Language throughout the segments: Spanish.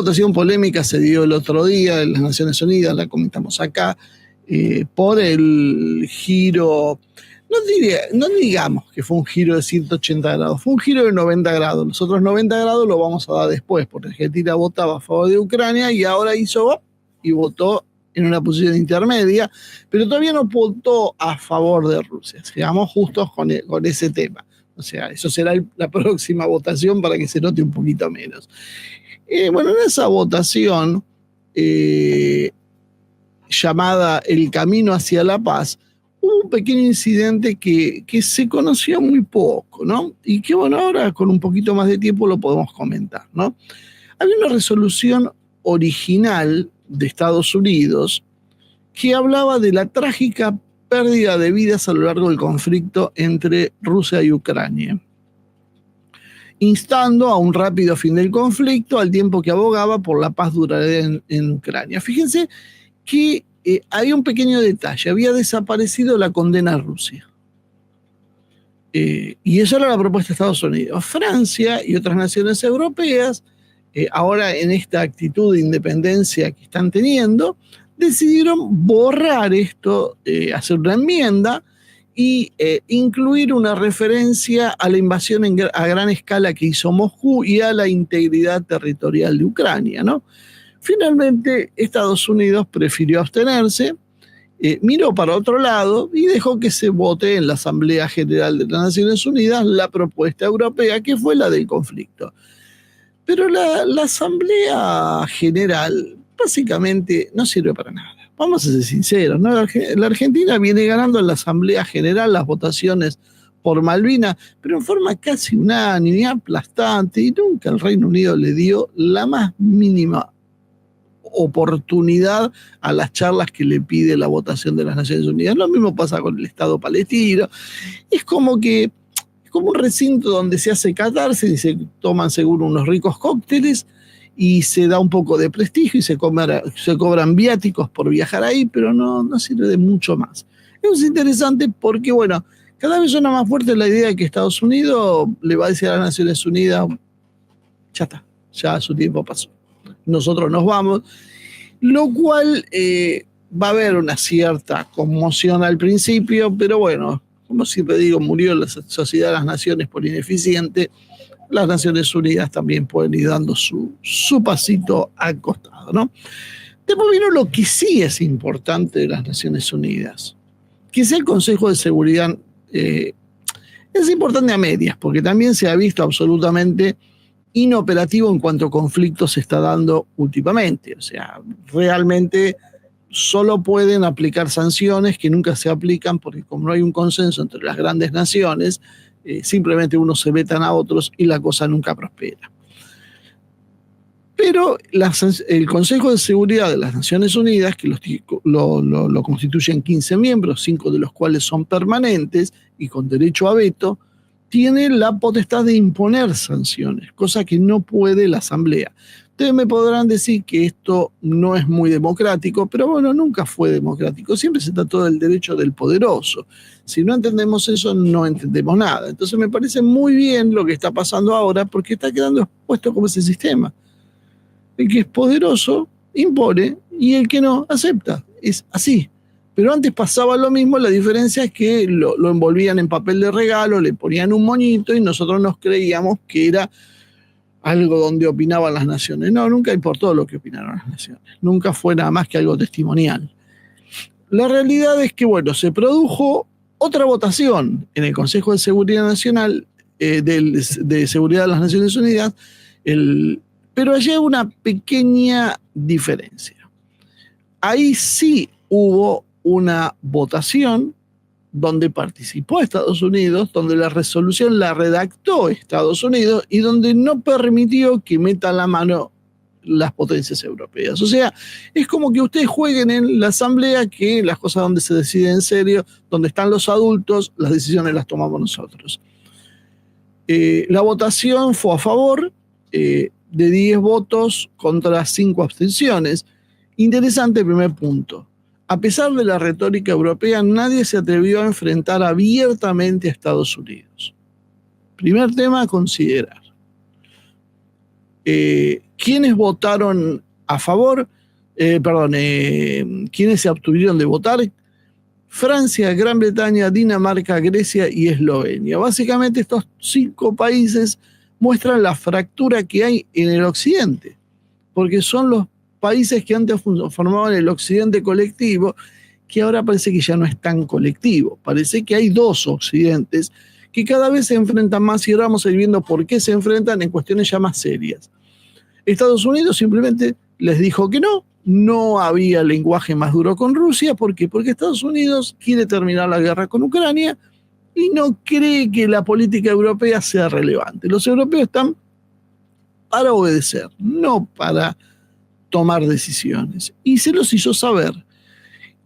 votación polémica se dio el otro día en las Naciones Unidas, la comentamos acá, por el giro, no digamos que fue un giro de 180 grados, fue un giro de 90 grados. Los otros 90 grados lo vamos a dar después, porque Argentina votaba a favor de Ucrania y ahora hizo y votó en una posición intermedia, pero todavía no votó a favor de Rusia. Sigamos justos con ese tema. O sea, eso será la próxima votación para que se note un poquito menos. Bueno, en esa votación llamada El Camino hacia la Paz, hubo un pequeño incidente que se conoció muy poco, ¿no? Y que, bueno, ahora con un poquito más de tiempo lo podemos comentar, ¿no? Había una resolución original de Estados Unidos que hablaba de la trágica pérdida de vidas a lo largo del conflicto entre Rusia y Ucrania, instando a un rápido fin del conflicto al tiempo que abogaba por la paz duradera en Ucrania. Fíjense que había un pequeño detalle, había desaparecido la condena a Rusia. Y esa era la propuesta de Estados Unidos. Francia y otras naciones europeas, ahora en esta actitud de independencia que están teniendo, decidieron borrar esto, hacer una enmienda y incluir una referencia a la invasión a gran escala que hizo Moscú y a la integridad territorial de Ucrania, ¿no? Finalmente, Estados Unidos prefirió abstenerse, miró para otro lado y dejó que se vote en la Asamblea General de las Naciones Unidas la propuesta europea, que fue la del conflicto. Pero la Asamblea General básicamente no sirve para nada. Vamos a ser sinceros, ¿no? La Argentina viene ganando en la Asamblea General las votaciones por Malvinas, pero en forma casi unánime, aplastante, y nunca el Reino Unido le dio la más mínima oportunidad a las charlas que le pide la votación de las Naciones Unidas. Lo mismo pasa con el Estado palestino. Es como un recinto donde se hace catarsis y se toman seguro unos ricos cócteles y se da un poco de prestigio y se cobran viáticos por viajar ahí, pero no sirve de mucho más. Es interesante porque, bueno, cada vez suena más fuerte la idea de que Estados Unidos le va a decir a las Naciones Unidas, ya está, ya su tiempo pasó, nosotros nos vamos, lo cual va a haber una cierta conmoción al principio, pero bueno, como siempre digo, murió la Sociedad de las Naciones por ineficiente. Las Naciones Unidas también pueden ir dando su pasito al costado, ¿no? Después vino lo que sí es importante de las Naciones Unidas, que sea el Consejo de Seguridad. Es importante a medias, porque también se ha visto absolutamente inoperativo en cuanto a conflictos se está dando últimamente. O sea, realmente solo pueden aplicar sanciones que nunca se aplican porque como no hay un consenso entre las grandes naciones, simplemente unos se vetan a otros y la cosa nunca prospera. Pero el Consejo de Seguridad de las Naciones Unidas, que lo constituyen 15 miembros, 5 de los cuales son permanentes y con derecho a veto, tiene la potestad de imponer sanciones, cosa que no puede la Asamblea. Ustedes me podrán decir que esto no es muy democrático, pero bueno, nunca fue democrático. Siempre se trató del derecho del poderoso. Si no entendemos eso, no entendemos nada. Entonces me parece muy bien lo que está pasando ahora, porque está quedando expuesto como ese sistema. El que es poderoso impone y el que no acepta. Es así. Pero antes pasaba lo mismo, la diferencia es que lo envolvían en papel de regalo, le ponían un moñito y nosotros nos creíamos que era algo donde opinaban las naciones. No, nunca importó lo que opinaron las naciones. Nunca fue nada más que algo testimonial. La realidad es que, bueno, se produjo otra votación en el Consejo de Seguridad Nacional, de Seguridad de las Naciones Unidas, pero allí hay una pequeña diferencia. Ahí sí hubo una votación donde participó Estados Unidos, donde la resolución la redactó Estados Unidos y donde no permitió que metan la mano las potencias europeas. O sea, es como que ustedes jueguen en la asamblea, que las cosas donde se decide en serio, donde están los adultos, las decisiones las tomamos nosotros. La votación fue a favor de 10 votos contra 5 abstenciones. Interesante primer punto. A pesar de la retórica europea, nadie se atrevió a enfrentar abiertamente a Estados Unidos. Primer tema a considerar. ¿Quiénes votaron a favor? ¿Quiénes se abstuvieron de votar? Francia, Gran Bretaña, Dinamarca, Grecia y Eslovenia. Básicamente estos 5 países muestran la fractura que hay en el occidente, porque son los países que antes formaban el occidente colectivo, que ahora parece que ya no es tan colectivo. Parece que hay 2 occidentes que cada vez se enfrentan más, y ahora vamos a ir viendo por qué se enfrentan en cuestiones ya más serias. Estados Unidos simplemente les dijo que no había lenguaje más duro con Rusia. ¿Por qué? Porque Estados Unidos quiere terminar la guerra con Ucrania y no cree que la política europea sea relevante. Los europeos están para obedecer, no para tomar decisiones. Y se los hizo saber.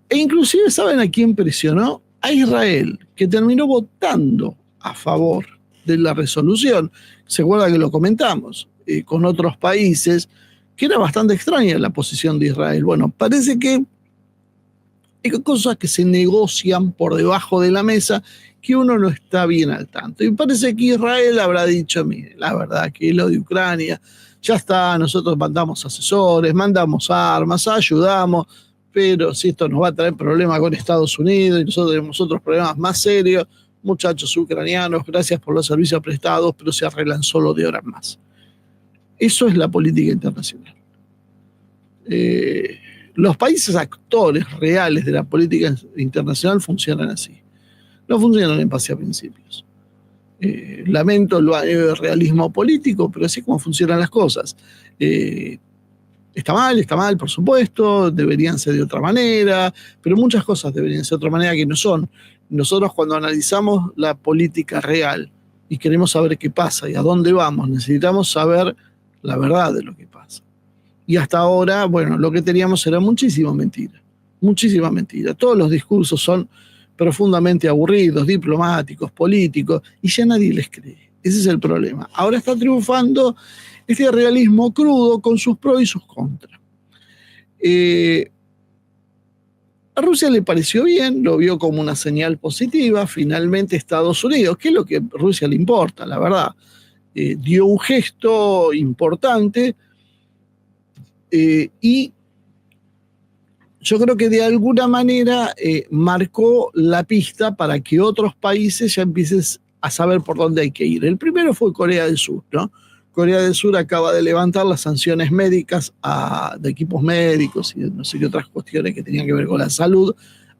E inclusive, ¿saben a quién presionó? A Israel, que terminó votando a favor de la resolución. ¿Se acuerdan que lo comentamos? Con otros países, que era bastante extraña la posición de Israel. Bueno, parece que hay cosas que se negocian por debajo de la mesa que uno no está bien al tanto. Y parece que Israel habrá dicho, mire, la verdad que lo de Ucrania, ya está, nosotros mandamos asesores, mandamos armas, ayudamos, pero si esto nos va a traer problemas con Estados Unidos y nosotros tenemos otros problemas más serios, muchachos ucranianos, gracias por los servicios prestados, pero se arreglan solo de horas más. Eso es la política internacional. Los países actores reales de la política internacional funcionan así. No funcionan en base a principios. Lamento el realismo político, pero así es como funcionan las cosas. Está mal, por supuesto, deberían ser de otra manera, pero muchas cosas deberían ser de otra manera que no son. Nosotros, cuando analizamos la política real y queremos saber qué pasa y a dónde vamos, necesitamos saber la verdad de lo que pasa. Y hasta ahora, bueno, lo que teníamos era muchísima mentira. Todos los discursos son profundamente aburridos, diplomáticos, políticos, y ya nadie les cree. Ese es el problema. Ahora está triunfando este realismo crudo con sus pros y sus contras. A Rusia le pareció bien, lo vio como una señal positiva. Finalmente Estados Unidos, que es lo que a Rusia le importa, la verdad, dio un gesto importante, y yo creo que de alguna manera marcó la pista para que otros países ya empiecen a saber por dónde hay que ir. El primero fue Corea del Sur, ¿no? Corea del Sur acaba de levantar las sanciones médicas de equipos médicos y no sé qué otras cuestiones que tenían que ver con la salud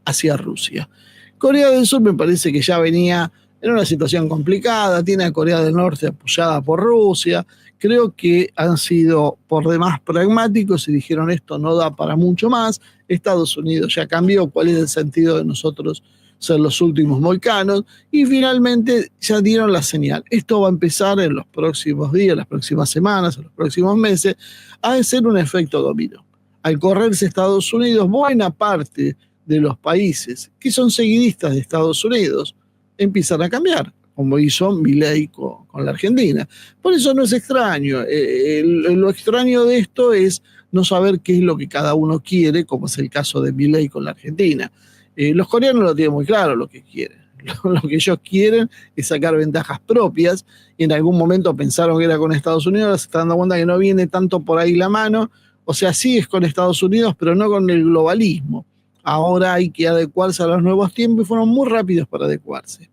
hacia Rusia. Corea del Sur me parece que ya venía en una situación complicada, tiene a Corea del Norte apoyada por Rusia. Creo que han sido por demás pragmáticos y dijeron esto no da para mucho más. Estados Unidos ya cambió cuál es el sentido de nosotros ser los últimos mohicanos, y finalmente ya dieron la señal. Esto va a empezar en los próximos días, las próximas semanas, en los próximos meses, a ser un efecto dominó. Al correrse Estados Unidos, buena parte de los países que son seguidistas de Estados Unidos empiezan a cambiar, como hizo Milei con la Argentina. Por eso no es extraño. Lo extraño de esto es no saber qué es lo que cada uno quiere, como es el caso de Milei con la Argentina. Los coreanos lo tienen muy claro lo que quieren. Lo que ellos quieren es sacar ventajas propias. En algún momento pensaron que era con Estados Unidos, ahora se están dando cuenta que no viene tanto por ahí la mano. O sea, sí es con Estados Unidos, pero no con el globalismo. Ahora hay que adecuarse a los nuevos tiempos y fueron muy rápidos para adecuarse.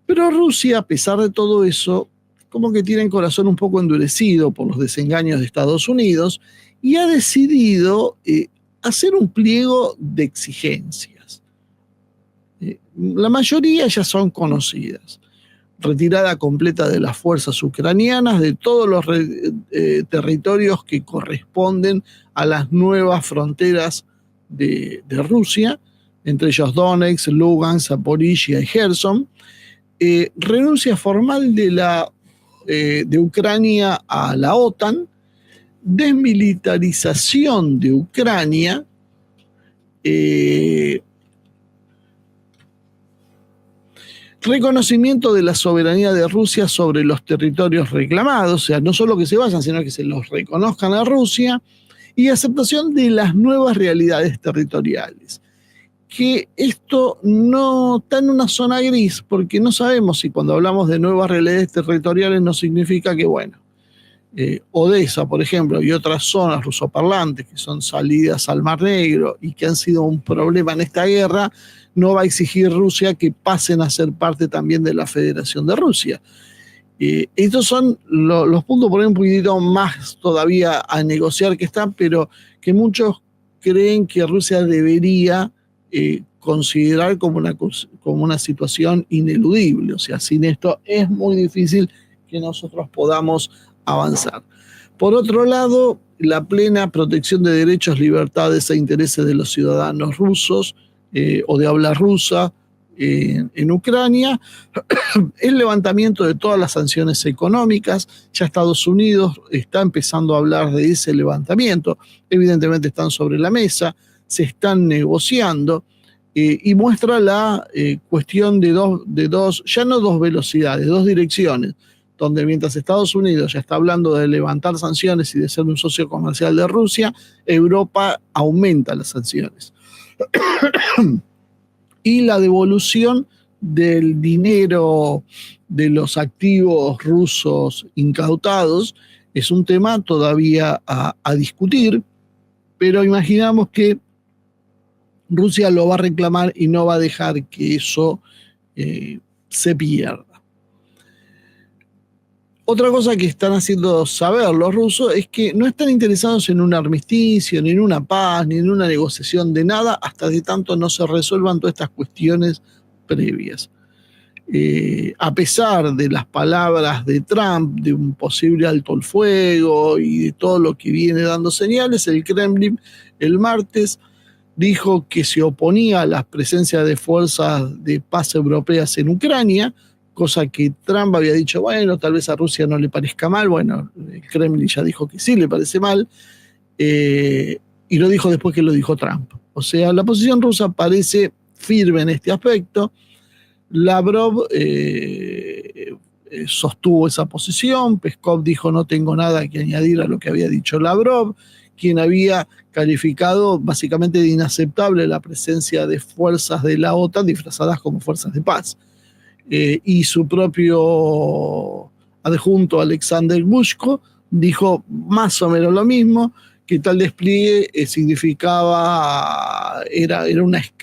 Pero Rusia, a pesar de todo eso, como que tiene el corazón un poco endurecido por los desengaños de Estados Unidos y ha decidido hacer un pliego de exigencias. La mayoría ya son conocidas. Retirada completa de las fuerzas ucranianas de todos los territorios que corresponden a las nuevas fronteras de Rusia, entre ellos Donetsk, Lugansk, Zaporizhia y Gerson. Renuncia formal de Ucrania a la OTAN, desmilitarización de Ucrania, reconocimiento de la soberanía de Rusia sobre los territorios reclamados, o sea, no solo que se vayan, sino que se los reconozcan a Rusia, y aceptación de las nuevas realidades territoriales. Que esto no está en una zona gris, porque no sabemos si cuando hablamos de nuevas realidades territoriales no significa que, bueno, Odessa, por ejemplo, y otras zonas rusoparlantes que son salidas al Mar Negro y que han sido un problema en esta guerra, no va a exigir Rusia que pasen a ser parte también de la Federación de Rusia. Estos son los puntos por ahí un poquitito más todavía a negociar que están, pero que muchos creen que Rusia debería considerar como una situación ineludible. O sea, sin esto es muy difícil que nosotros podamos avanzar. Por otro lado, la plena protección de derechos, libertades e intereses de los ciudadanos rusos o de habla rusa en Ucrania, el levantamiento de todas las sanciones económicas. Ya Estados Unidos está empezando a hablar de ese levantamiento, evidentemente están sobre la mesa, se están negociando, y muestra la cuestión de dos, ya no dos velocidades, dos direcciones, donde mientras Estados Unidos ya está hablando de levantar sanciones y de ser un socio comercial de Rusia, Europa aumenta las sanciones. Y la devolución del dinero de los activos rusos incautados es un tema todavía a discutir, pero imaginamos que Rusia lo va a reclamar y no va a dejar que eso se pierda. Otra cosa que están haciendo saber los rusos es que no están interesados en un armisticio, ni en una paz, ni en una negociación de nada, hasta de tanto no se resuelvan todas estas cuestiones previas. A pesar de las palabras de Trump, de un posible alto el fuego y de todo lo que viene dando señales, el Kremlin el martes dijo que se oponía a la presencia de fuerzas de paz europeas en Ucrania, cosa que Trump había dicho, bueno, tal vez a Rusia no le parezca mal. Bueno, el Kremlin ya dijo que sí le parece mal, y lo dijo después que lo dijo Trump. O sea, la posición rusa parece firme en este aspecto. Lavrov sostuvo esa posición, Peskov dijo no tengo nada que añadir a lo que había dicho Lavrov, quien había calificado básicamente de inaceptable la presencia de fuerzas de la OTAN disfrazadas como fuerzas de paz. Y su propio adjunto Alexander Bushko dijo más o menos lo mismo, que tal despliegue significaba, era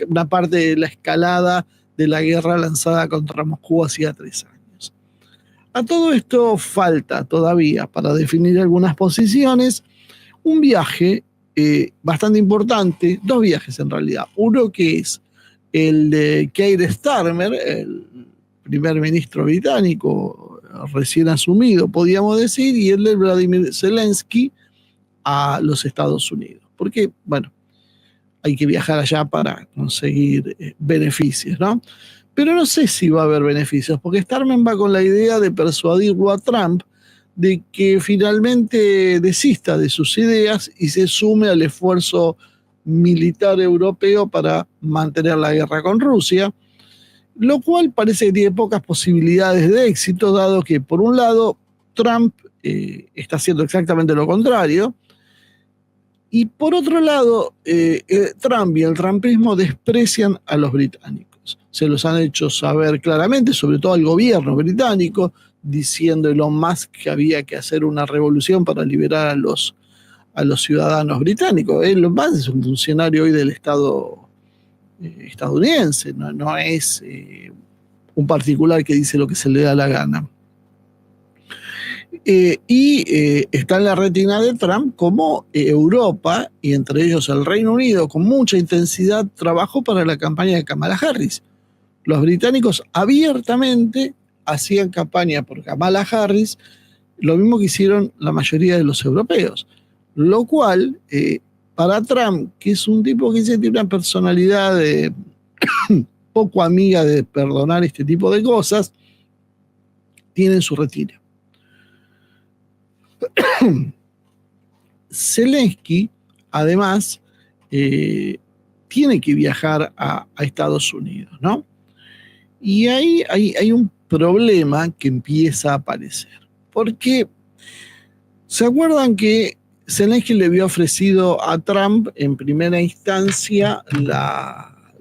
una parte de la escalada de la guerra lanzada contra Moscú hacía 3 años. A todo esto falta todavía para definir algunas posiciones un viaje bastante importante, 2 viajes en realidad. Uno que es el de Keir Starmer, el primer ministro británico recién asumido, podríamos decir, y el de Vladimir Zelensky a los Estados Unidos. Porque, bueno, hay que viajar allá para conseguir beneficios, ¿no? Pero no sé si va a haber beneficios, porque Starmer va con la idea de persuadirlo a Trump de que finalmente desista de sus ideas y se sume al esfuerzo militar europeo para mantener la guerra con Rusia, lo cual parece que tiene pocas posibilidades de éxito, dado que, por un lado, Trump está haciendo exactamente lo contrario, y por otro lado, Trump y el trumpismo desprecian a los británicos. Se los han hecho saber claramente, sobre todo al gobierno británico, diciendo Elon Musk que había que hacer una revolución para liberar a los ciudadanos británicos. Elon Musk es un funcionario hoy del Estado estadounidense, no es un particular que dice lo que se le da la gana. Está en la retina de Trump como Europa, y entre ellos el Reino Unido, con mucha intensidad trabajó para la campaña de Kamala Harris. Los británicos abiertamente hacían campaña por Kamala Harris, lo mismo que hicieron la mayoría de los europeos. Lo cual, para Trump, que es un tipo que tiene una personalidad poco amiga de perdonar este tipo de cosas, tiene en su retina. Zelensky, además, tiene que viajar a Estados Unidos, ¿no? Y ahí hay un problema que empieza a aparecer. Porque, ¿se acuerdan que Zelensky le había ofrecido a Trump en primera instancia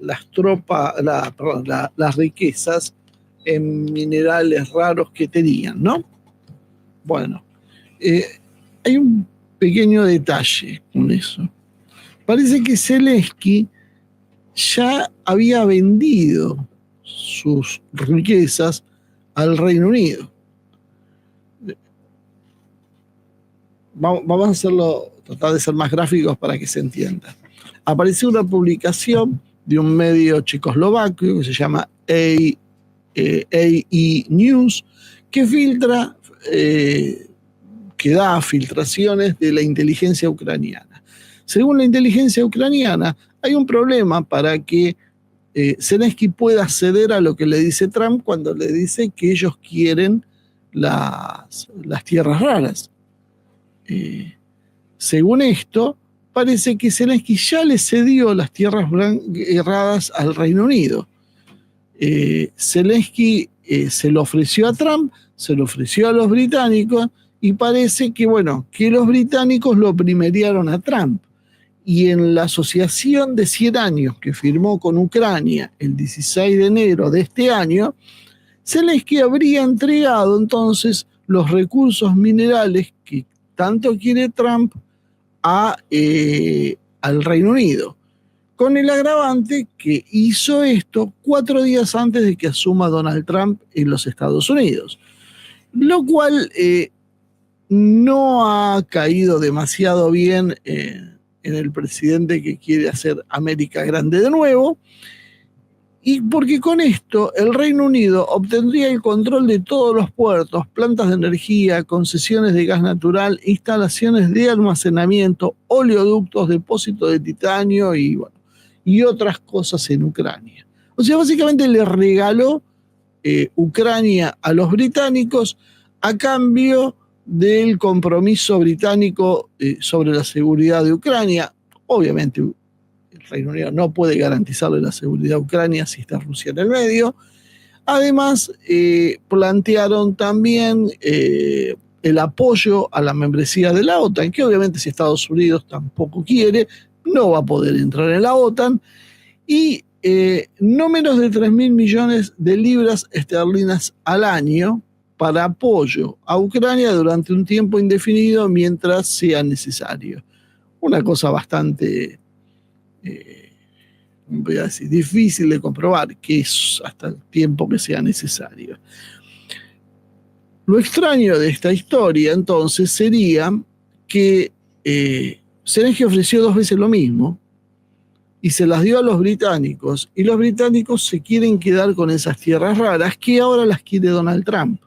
las riquezas en minerales raros que tenían, ¿no? Bueno, Eh, Hay un pequeño detalle con eso. Parece que Zelensky ya había vendido sus riquezas al Reino Unido. Vamos a hacerlo, tratar de ser más gráficos para que se entienda. Apareció una publicación de un medio checoslovaco que se llama AE News, que filtra, que da filtraciones de la inteligencia ucraniana. Según la inteligencia ucraniana, hay un problema para que Zelensky pueda ceder a lo que le dice Trump cuando le dice que ellos quieren las tierras raras. Según esto, parece que Zelensky ya le cedió las tierras raras al Reino Unido. Zelensky se lo ofreció a Trump, se lo ofreció a los británicos, y parece que, bueno, que los británicos lo primerearon a Trump. Y en la asociación de 100 años que firmó con Ucrania el 16 de enero de este año, Zelensky habría entregado entonces los recursos minerales que tanto quiere Trump al Reino Unido, con el agravante que hizo esto 4 días antes de que asuma Donald Trump en los Estados Unidos, lo cual no ha caído demasiado bien en el presidente que quiere hacer América grande de nuevo, y porque con esto el Reino Unido obtendría el control de todos los puertos, plantas de energía, concesiones de gas natural, instalaciones de almacenamiento, oleoductos, depósitos de titanio y otras cosas en Ucrania. O sea, básicamente le regaló Ucrania a los británicos a cambio del compromiso británico sobre la seguridad de Ucrania. Obviamente el Reino Unido no puede garantizarle la seguridad a Ucrania si está Rusia en el medio. Además, plantearon también el apoyo a la membresía de la OTAN, que obviamente si Estados Unidos tampoco quiere, no va a poder entrar en la OTAN, y no menos de 3.000 millones de libras esterlinas al año para apoyo a Ucrania durante un tiempo indefinido mientras sea necesario. Una cosa bastante, voy a decir, difícil de comprobar, que es hasta el tiempo que sea necesario. Lo extraño de esta historia, entonces, sería que Zelensky ofreció 2 veces lo mismo y se las dio a los británicos, y los británicos se quieren quedar con esas tierras raras que ahora las quiere Donald Trump.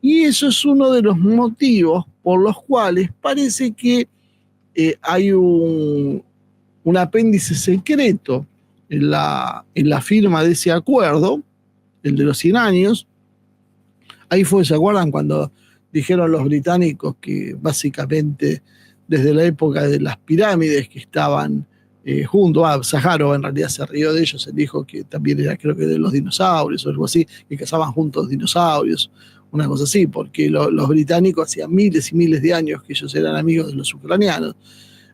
Y eso es uno de los motivos por los cuales parece que hay un apéndice secreto en la firma de ese acuerdo, el de los 100 años. Ahí fue, ¿se acuerdan? Cuando dijeron los británicos que básicamente desde la época de las pirámides que estaban junto a Sájarov, en realidad se rió de ellos, él dijo que también era, creo que de los dinosaurios o algo así, que cazaban juntos dinosaurios, una cosa así, porque los británicos hacían miles y miles de años que ellos eran amigos de los ucranianos.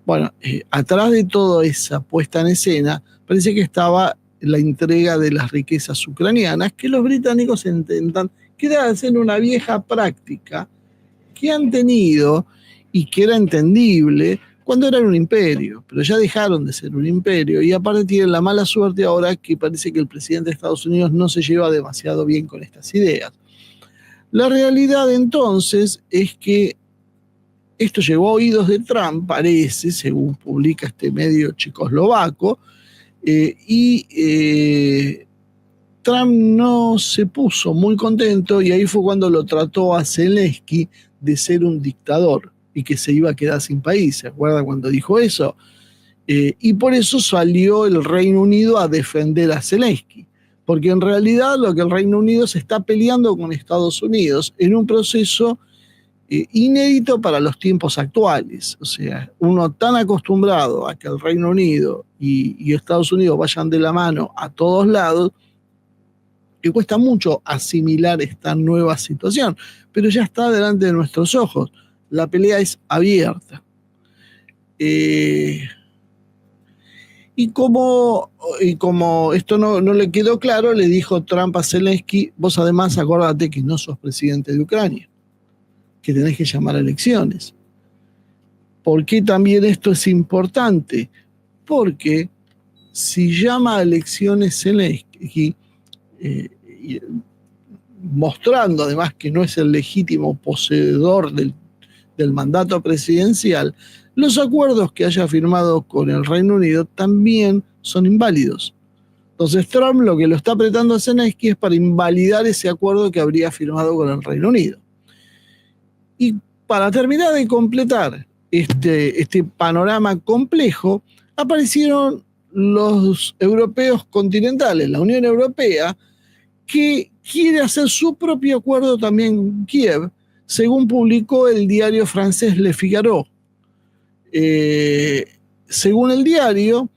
Bueno, atrás de toda esa puesta en escena, parece que estaba la entrega de las riquezas ucranianas, que los británicos intentan quedarse en una vieja práctica que han tenido y que era entendible cuando eran un imperio, pero ya dejaron de ser un imperio, y aparte tienen la mala suerte ahora que parece que el presidente de Estados Unidos no se lleva demasiado bien con estas ideas. La realidad entonces es que esto llegó a oídos de Trump, parece, según publica este medio checoslovaco, Trump no se puso muy contento, y ahí fue cuando lo trató a Zelensky de ser un dictador y que se iba a quedar sin país. ¿Se acuerdan cuando dijo eso? Y por eso salió el Reino Unido a defender a Zelensky, porque en realidad lo que el Reino Unido se está peleando con Estados Unidos en un proceso inédito para los tiempos actuales. O sea, uno tan acostumbrado a que el Reino Unido y Estados Unidos vayan de la mano a todos lados, que cuesta mucho asimilar esta nueva situación, pero ya está delante de nuestros ojos. La pelea es abierta. Y como esto no le quedó claro, le dijo Trump a Zelensky: vos además acordate que no sos presidente de Ucrania. que tenés que llamar a elecciones. ¿Por qué también esto es importante? Porque si llama a elecciones Zelensky, mostrando además que no es el legítimo poseedor del mandato presidencial, los acuerdos que haya firmado con el Reino Unido también son inválidos. Entonces Trump lo que lo está apretando a Zelensky es para invalidar ese acuerdo que habría firmado con el Reino Unido. Y para terminar de completar este panorama complejo, aparecieron los europeos continentales, la Unión Europea, que quiere hacer su propio acuerdo también con Kiev, según publicó el diario francés Le Figaro. Según el diario,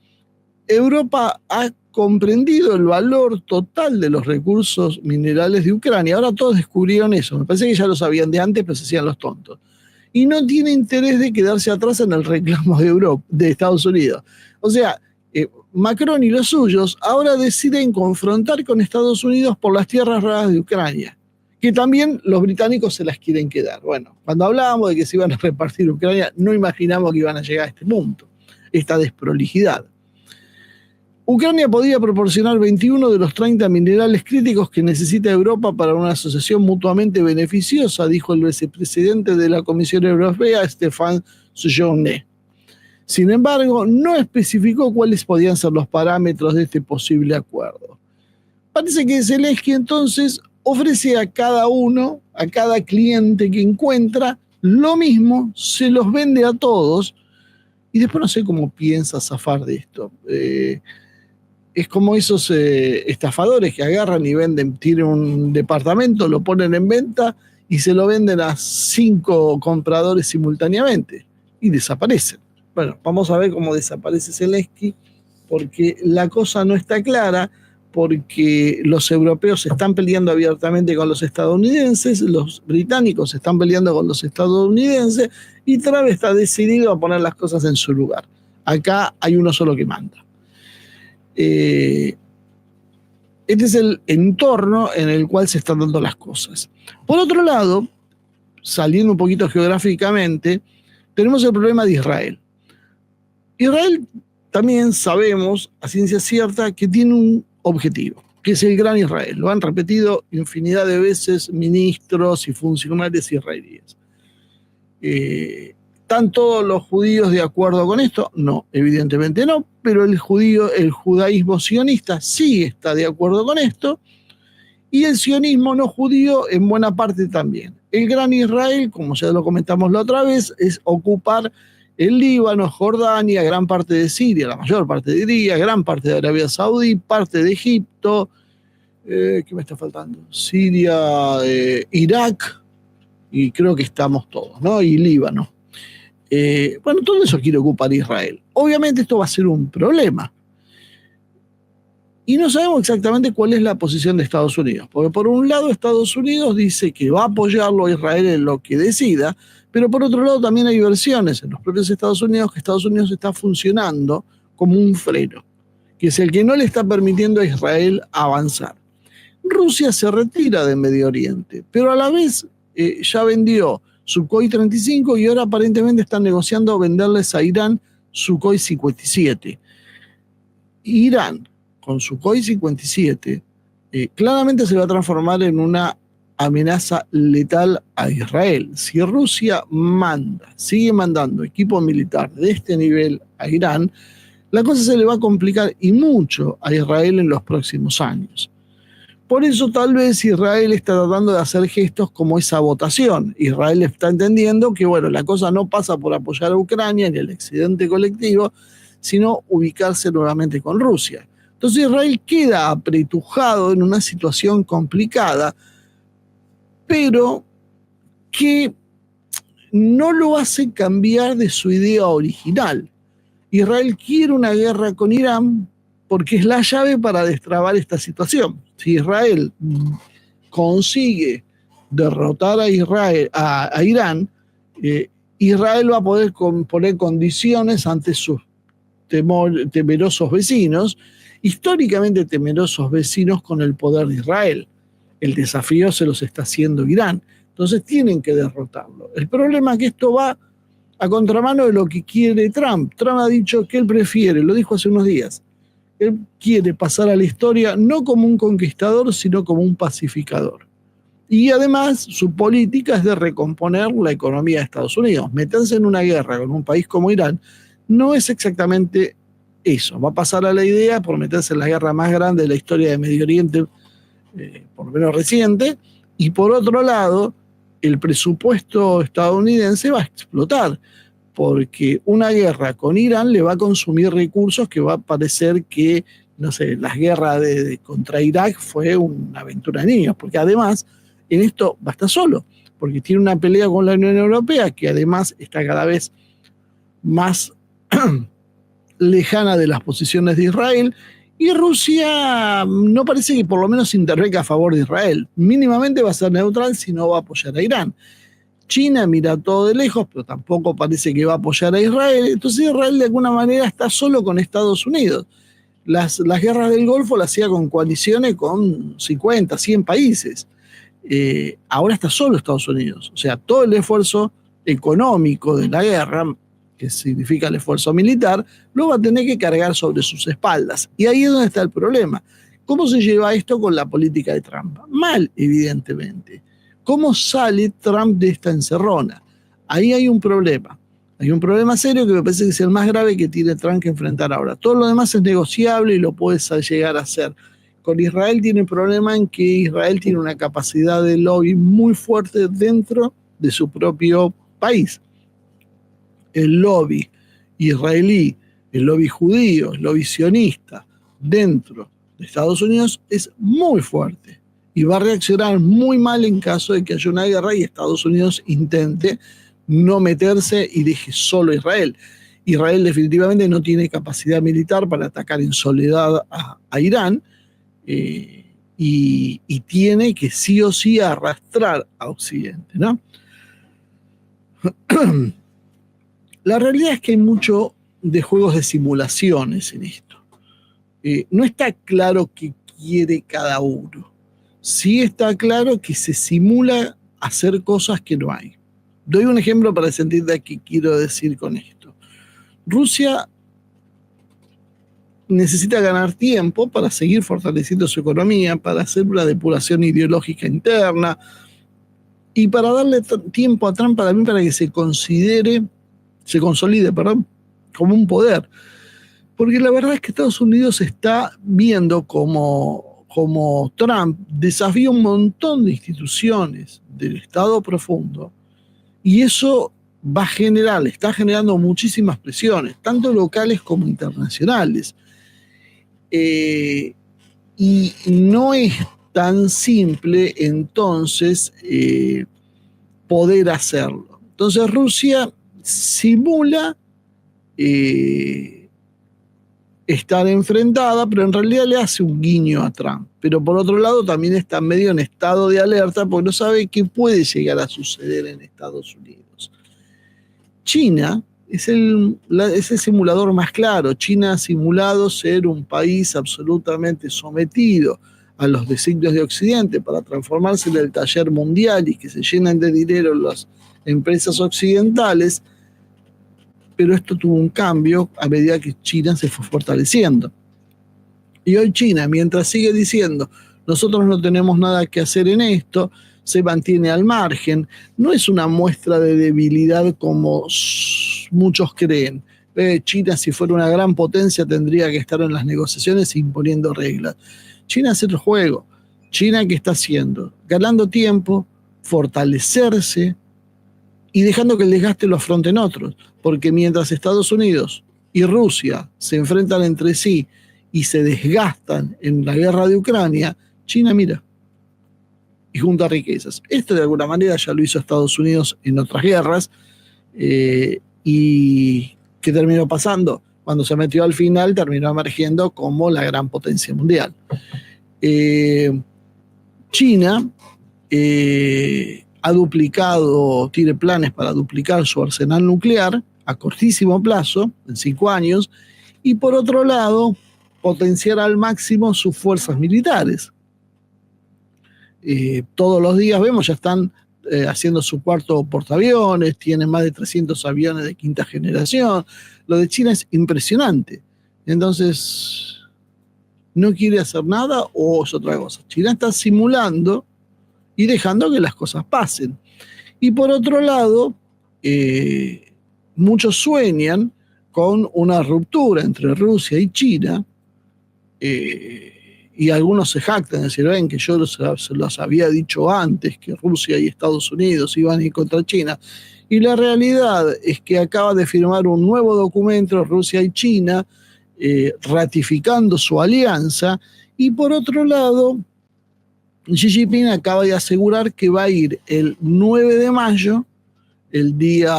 Europa ha comprendido el valor total de los recursos minerales de Ucrania. Ahora todos descubrieron eso. Me parece que ya lo sabían de antes, pero se hacían los tontos. Y no tiene interés de quedarse atrás en el reclamo de Estados Unidos. O sea, Macron y los suyos ahora deciden confrontar con Estados Unidos por las tierras raras de Ucrania, que también los británicos se las quieren quedar. Bueno, cuando hablábamos de que se iban a repartir Ucrania, no imaginamos que iban a llegar a este punto, esta desprolijidad. Ucrania podía proporcionar 21 de los 30 minerales críticos que necesita Europa para una asociación mutuamente beneficiosa, dijo el vicepresidente de la Comisión Europea, Stéphane Séjourné. Sin embargo, no especificó cuáles podían ser los parámetros de este posible acuerdo. Parece que Zelensky entonces ofrece a cada uno, a cada cliente que encuentra, lo mismo, se los vende a todos, y después no sé cómo piensa zafar de esto. Es como esos estafadores que agarran y venden, tienen un departamento, lo ponen en venta y se lo venden a 5 compradores simultáneamente y desaparecen. Bueno, vamos a ver cómo desaparece Zelensky, porque la cosa no está clara, porque los europeos se están peleando abiertamente con los estadounidenses, los británicos se están peleando con los estadounidenses, y Trump está decidido a poner las cosas en su lugar. Acá hay uno solo que manda. Este es el entorno en el cual se están dando las cosas. Por otro lado, saliendo un poquito geográficamente, tenemos el problema de Israel. Israel también sabemos a ciencia cierta que tiene un objetivo, que es el Gran Israel. Lo han repetido infinidad de veces ministros y funcionarios israelíes. ¿Están todos los judíos de acuerdo con esto? No, evidentemente no, pero el judaísmo sionista sí está de acuerdo con esto, y el sionismo no judío en buena parte también. El Gran Israel, como ya lo comentamos la otra vez, es ocupar el Líbano, Jordania, gran parte de Siria, la mayor parte diría, gran parte de Arabia Saudí, parte de Egipto, ¿qué me está faltando? Siria, Irak, y creo que estamos todos, ¿no? Y Líbano. Bueno, todo eso quiere ocupar Israel. Obviamente esto va a ser un problema. Y no sabemos exactamente cuál es la posición de Estados Unidos, porque por un lado Estados Unidos dice que va a apoyarlo a Israel en lo que decida, pero por otro lado también hay versiones en los propios Estados Unidos que Estados Unidos está funcionando como un freno, que es el que no le está permitiendo a Israel avanzar. Rusia se retira de Medio Oriente, pero a la vez ya vendió Sukhoi 35 y ahora aparentemente están negociando venderles a Irán Sukhoi 57. Irán, con Sukhoi 57, claramente se va a transformar en una amenaza letal a Israel. Si Rusia sigue mandando equipo militar de este nivel a Irán, la cosa se le va a complicar y mucho a Israel en los próximos años. Por eso tal vez Israel está tratando de hacer gestos como esa votación. Israel está entendiendo que, bueno, la cosa no pasa por apoyar a Ucrania ni el excedente colectivo, sino ubicarse nuevamente con Rusia. Entonces Israel queda apretujado en una situación complicada, pero que no lo hace cambiar de su idea original. Israel quiere una guerra con Irán porque es la llave para destrabar esta situación. Si Israel consigue derrotar a Irán, Israel va a poder poner condiciones ante sus temerosos vecinos, históricamente temerosos vecinos con el poder de Israel. El desafío se los está haciendo Irán. Entonces tienen que derrotarlo. El problema es que esto va a contramano de lo que quiere Trump. Trump ha dicho que él prefiere, lo dijo hace unos días, él quiere pasar a la historia no como un conquistador, sino como un pacificador. Y además su política es de recomponer la economía de Estados Unidos. Meterse en una guerra con un país como Irán no es exactamente eso. Va a pasar a la idea por meterse en la guerra más grande de la historia de Medio Oriente, por lo menos reciente, y por otro lado, el presupuesto estadounidense va a explotar, porque una guerra con Irán le va a consumir recursos que va a parecer que, no sé, las guerras contra Irak fue una aventura de niños, porque además en esto va a estar solo, porque tiene una pelea con la Unión Europea que además está cada vez más lejana de las posiciones de Israel, y Rusia no parece que por lo menos intervenga a favor de Israel. Mínimamente va a ser neutral si no va a apoyar a Irán. China mira todo de lejos, pero tampoco parece que va a apoyar a Israel. Entonces Israel de alguna manera está solo con Estados Unidos. Las guerras del Golfo las hacía con coaliciones con 50, 100 países. Ahora está solo Estados Unidos. O sea, todo el esfuerzo económico de la guerra, que significa el esfuerzo militar, lo va a tener que cargar sobre sus espaldas. Y ahí es donde está el problema. ¿Cómo se lleva esto con la política de Trump? Mal, evidentemente. ¿Cómo sale Trump de esta encerrona? Ahí hay un problema. Hay un problema serio que me parece que es el más grave que tiene Trump que enfrentar ahora. Todo lo demás es negociable y lo puedes llegar a hacer. Con Israel tiene el problema en que Israel tiene una capacidad de lobby muy fuerte dentro de su propio país. El lobby israelí, el lobby judío, el lobby sionista dentro de Estados Unidos es muy fuerte y va a reaccionar muy mal en caso de que haya una guerra y Estados Unidos intente no meterse y deje solo a Israel. Israel definitivamente no tiene capacidad militar para atacar en soledad a Irán, y tiene que sí o sí arrastrar a Occidente, ¿no? La realidad es que hay mucho de juegos de simulaciones en esto. No está claro qué quiere cada uno. Sí está claro que se simula hacer cosas que no hay. Doy un ejemplo para sentir de qué quiero decir con esto. Rusia necesita ganar tiempo para seguir fortaleciendo su economía, para hacer una depuración ideológica interna y para darle tiempo a Trump también para que se consolide, como un poder. Porque la verdad es que Estados Unidos está viendo como Trump desafía un montón de instituciones del Estado profundo y eso está generando muchísimas presiones, tanto locales como internacionales. Y no es tan simple entonces poder hacerlo. Entonces Rusia simula estar enfrentada, pero en realidad le hace un guiño a Trump. Pero por otro lado también está medio en estado de alerta porque no sabe qué puede llegar a suceder en Estados Unidos. China es el simulador más claro. China ha simulado ser un país absolutamente sometido a los designios de Occidente para transformarse en el taller mundial y que se llenen de dinero las empresas occidentales, pero esto tuvo un cambio a medida que China se fue fortaleciendo. Y hoy China, mientras sigue diciendo, nosotros no tenemos nada que hacer en esto, se mantiene al margen, no es una muestra de debilidad como muchos creen. China, si fuera una gran potencia, tendría que estar en las negociaciones imponiendo reglas. China hace otro juego. China, ¿qué está haciendo? Ganando tiempo, fortalecerse y dejando que el desgaste lo afronten otros. Porque mientras Estados Unidos y Rusia se enfrentan entre sí y se desgastan en la guerra de Ucrania, China mira y junta riquezas. Esto de alguna manera ya lo hizo Estados Unidos en otras guerras. ¿Y qué terminó pasando? Cuando se metió al final, terminó emergiendo como la gran potencia mundial. China ha duplicado, tiene planes para duplicar su arsenal nuclear a cortísimo plazo, en 5 años, y por otro lado, potenciar al máximo sus fuerzas militares. Todos los días vemos, ya están haciendo su cuarto portaaviones, tiene más de 300 aviones de quinta generación. Lo de China es impresionante. Entonces, ¿no quiere hacer nada o es otra cosa? China está simulando y dejando que las cosas pasen. Y por otro lado, muchos sueñan con una ruptura entre Rusia y China, y algunos se jactan de decir, ven, que yo se los había dicho antes, que Rusia y Estados Unidos iban a ir contra China. Y la realidad es que acaba de firmar un nuevo documento Rusia y China, ratificando su alianza, y por otro lado, Xi Jinping acaba de asegurar que va a ir el 9 de mayo, el Día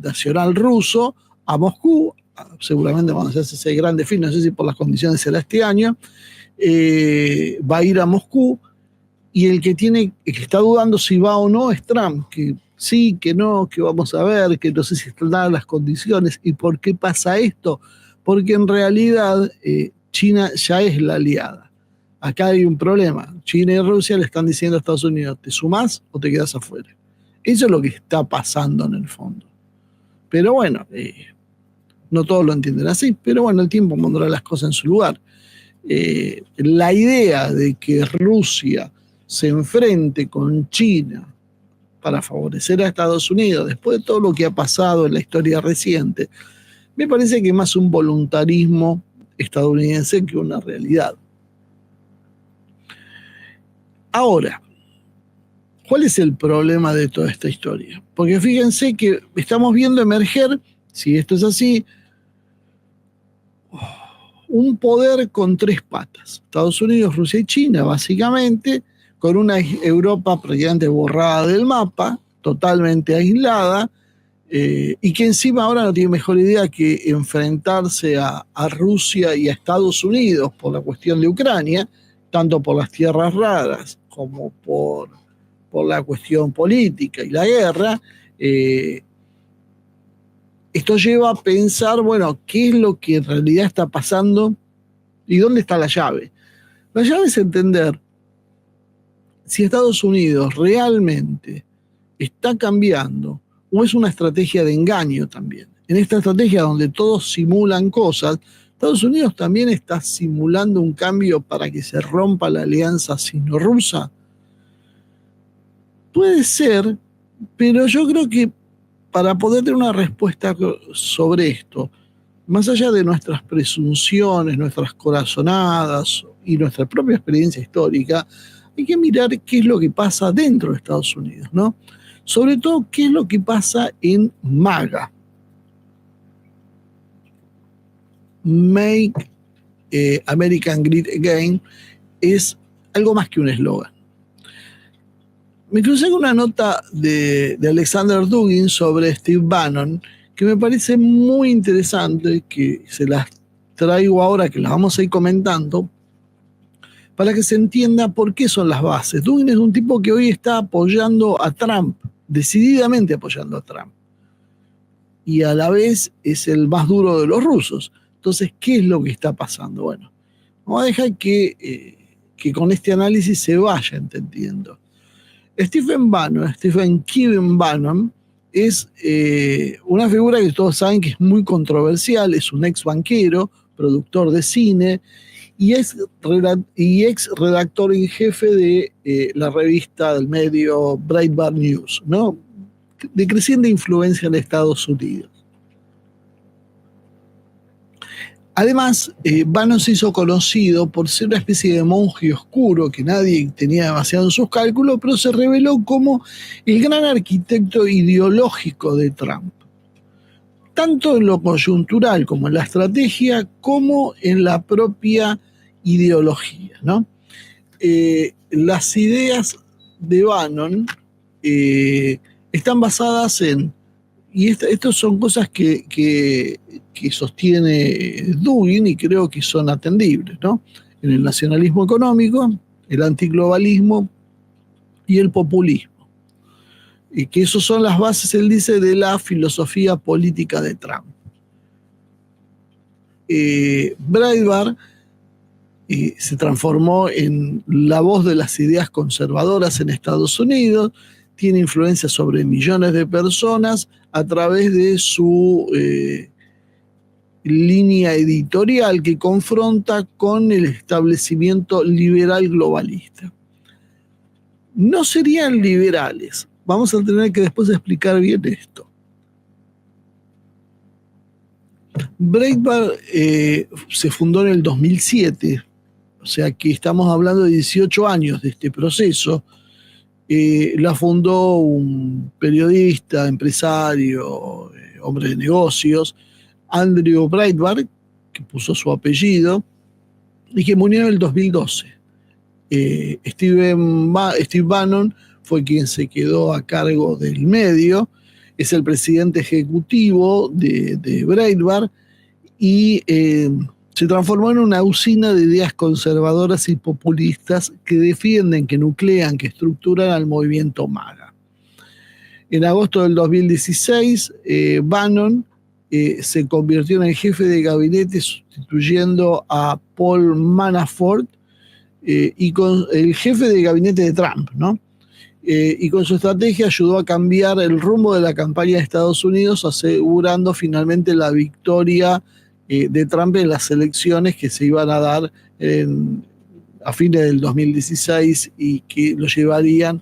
Nacional Ruso, a Moscú, seguramente cuando se hace ese gran desfile, no sé si por las condiciones será este año, va a ir a Moscú, y el que está dudando si va o no es Trump, que sí, que no, que vamos a ver, que no sé si están dadas las condiciones. ¿Y por qué pasa esto? Porque en realidad China ya es la aliada. Acá hay un problema. China y Rusia le están diciendo a Estados Unidos, ¿te sumás o te quedás afuera? Eso es lo que está pasando en el fondo. Pero bueno, no todos lo entienden así, pero bueno, el tiempo pondrá las cosas en su lugar. La idea de que Rusia se enfrente con China para favorecer a Estados Unidos, después de todo lo que ha pasado en la historia reciente, me parece que es más un voluntarismo estadounidense que una realidad. Ahora, ¿cuál es el problema de toda esta historia? Porque fíjense que estamos viendo emerger, si esto es así, un poder con tres patas. Estados Unidos, Rusia y China, básicamente, con una Europa prácticamente borrada del mapa, totalmente aislada, y que encima ahora no tiene mejor idea que enfrentarse a Rusia y a Estados Unidos por la cuestión de Ucrania, tanto por las tierras raras como por la cuestión política y la guerra. Esto lleva a pensar, bueno, ¿qué es lo que en realidad está pasando y dónde está la llave? La llave es entender si Estados Unidos realmente está cambiando o es una estrategia de engaño también. En esta estrategia donde todos simulan cosas, Estados Unidos también está simulando un cambio para que se rompa la alianza sino-rusa. Puede ser, pero yo creo que para poder tener una respuesta sobre esto, más allá de nuestras presunciones, nuestras corazonadas y nuestra propia experiencia histórica, hay que mirar qué es lo que pasa dentro de Estados Unidos, ¿no? Sobre todo, qué es lo que pasa en MAGA. Make American Great Again es algo más que un eslogan. Me crucé con una nota de Alexander Dugin sobre Steve Bannon que me parece muy interesante, que se las traigo ahora, que las vamos a ir comentando, para que se entienda por qué son las bases. Dugin es un tipo que hoy está apoyando a Trump, decididamente apoyando a Trump, y a la vez es el más duro de los rusos. Entonces, ¿qué es lo que está pasando? Bueno, vamos a dejar que con este análisis se vaya entendiendo. Stephen Kevin Bannon, es una figura que todos saben que es muy controversial, es un ex banquero, productor de cine y ex redactor en jefe de la revista del medio Breitbart News, ¿no? De creciente influencia en Estados Unidos. Además, Bannon se hizo conocido por ser una especie de monje oscuro que nadie tenía demasiado en sus cálculos, pero se reveló como el gran arquitecto ideológico de Trump, tanto en lo coyuntural como en la estrategia, como en la propia ideología, ¿no? Las ideas de Bannon están basadas en, y estas son cosas que sostiene Dugin y creo que son atendibles, ¿no? En el nacionalismo económico, el antiglobalismo y el populismo. Y que esas son las bases, él dice, de la filosofía política de Trump. Breitbart se transformó en la voz de las ideas conservadoras en Estados Unidos, tiene influencia sobre millones de personas a través de su línea editorial que confronta con el establecimiento liberal globalista. No serían liberales. Vamos a tener que después explicar bien esto. Breitbart se fundó en el 2007, o sea que estamos hablando de 18 años de este proceso. La fundó un periodista, empresario, hombre de negocios, Andrew Breitbart, que puso su apellido, y que murió en el 2012. Steve Bannon fue quien se quedó a cargo del medio, es el presidente ejecutivo de Breitbart, y se transformó en una usina de ideas conservadoras y populistas que defienden, que nuclean, que estructuran al movimiento MAGA. En agosto del 2016, Bannon se convirtió en el jefe de gabinete sustituyendo a Paul Manafort y con el jefe de gabinete de Trump, ¿no? Y con su estrategia ayudó a cambiar el rumbo de la campaña de Estados Unidos, asegurando finalmente la victoria de Trump en las elecciones que se iban a dar a fines del 2016 y que lo llevarían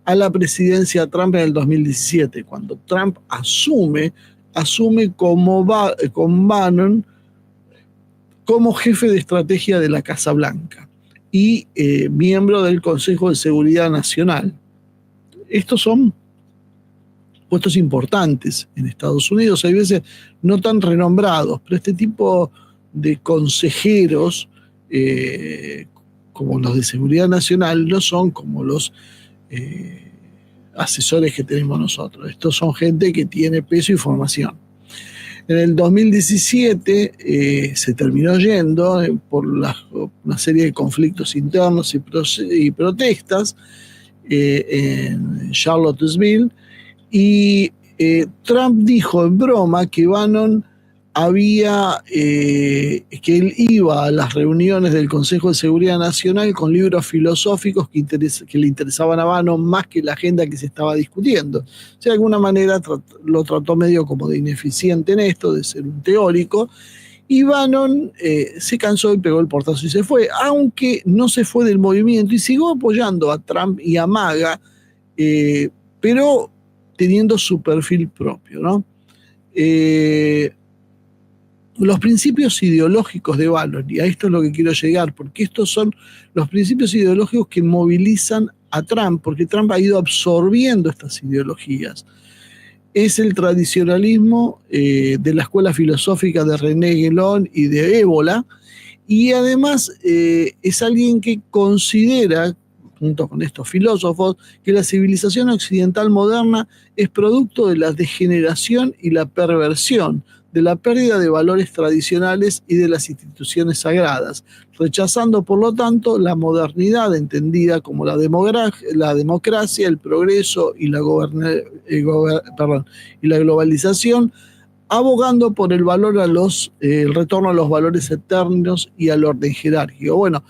a la presidencia Trump en el 2017, cuando Trump asume con Bannon como jefe de estrategia de la Casa Blanca y miembro del Consejo de Seguridad Nacional. Estos son puestos importantes en Estados Unidos, hay veces no tan renombrados, pero este tipo de consejeros, como los de Seguridad Nacional, no son como los asesores que tenemos nosotros. Estos son gente que tiene peso y formación. En el 2017 se terminó yendo por una serie de conflictos internos y protestas en Charlottesville, y Trump dijo en broma que Bannon que él iba a las reuniones del Consejo de Seguridad Nacional con libros filosóficos que le interesaban a Bannon más que la agenda que se estaba discutiendo. O sea, de alguna manera lo trató medio como de ineficiente en esto, de ser un teórico, y Bannon se cansó y pegó el portazo y se fue, aunque no se fue del movimiento y siguió apoyando a Trump y a MAGA, pero teniendo su perfil propio, ¿no? Los principios ideológicos de Bannon, y a esto es lo que quiero llegar, porque estos son los principios ideológicos que movilizan a Trump, porque Trump ha ido absorbiendo estas ideologías. Es el tradicionalismo de la escuela filosófica de René Guénon y de Ébola, y además es alguien que considera, junto con estos filósofos, que la civilización occidental moderna es producto de la degeneración y la perversión, de la pérdida de valores tradicionales y de las instituciones sagradas, rechazando por lo tanto la modernidad entendida como la democracia, el progreso y la globalización, abogando por el retorno a los valores eternos y al orden jerárquico. Bueno,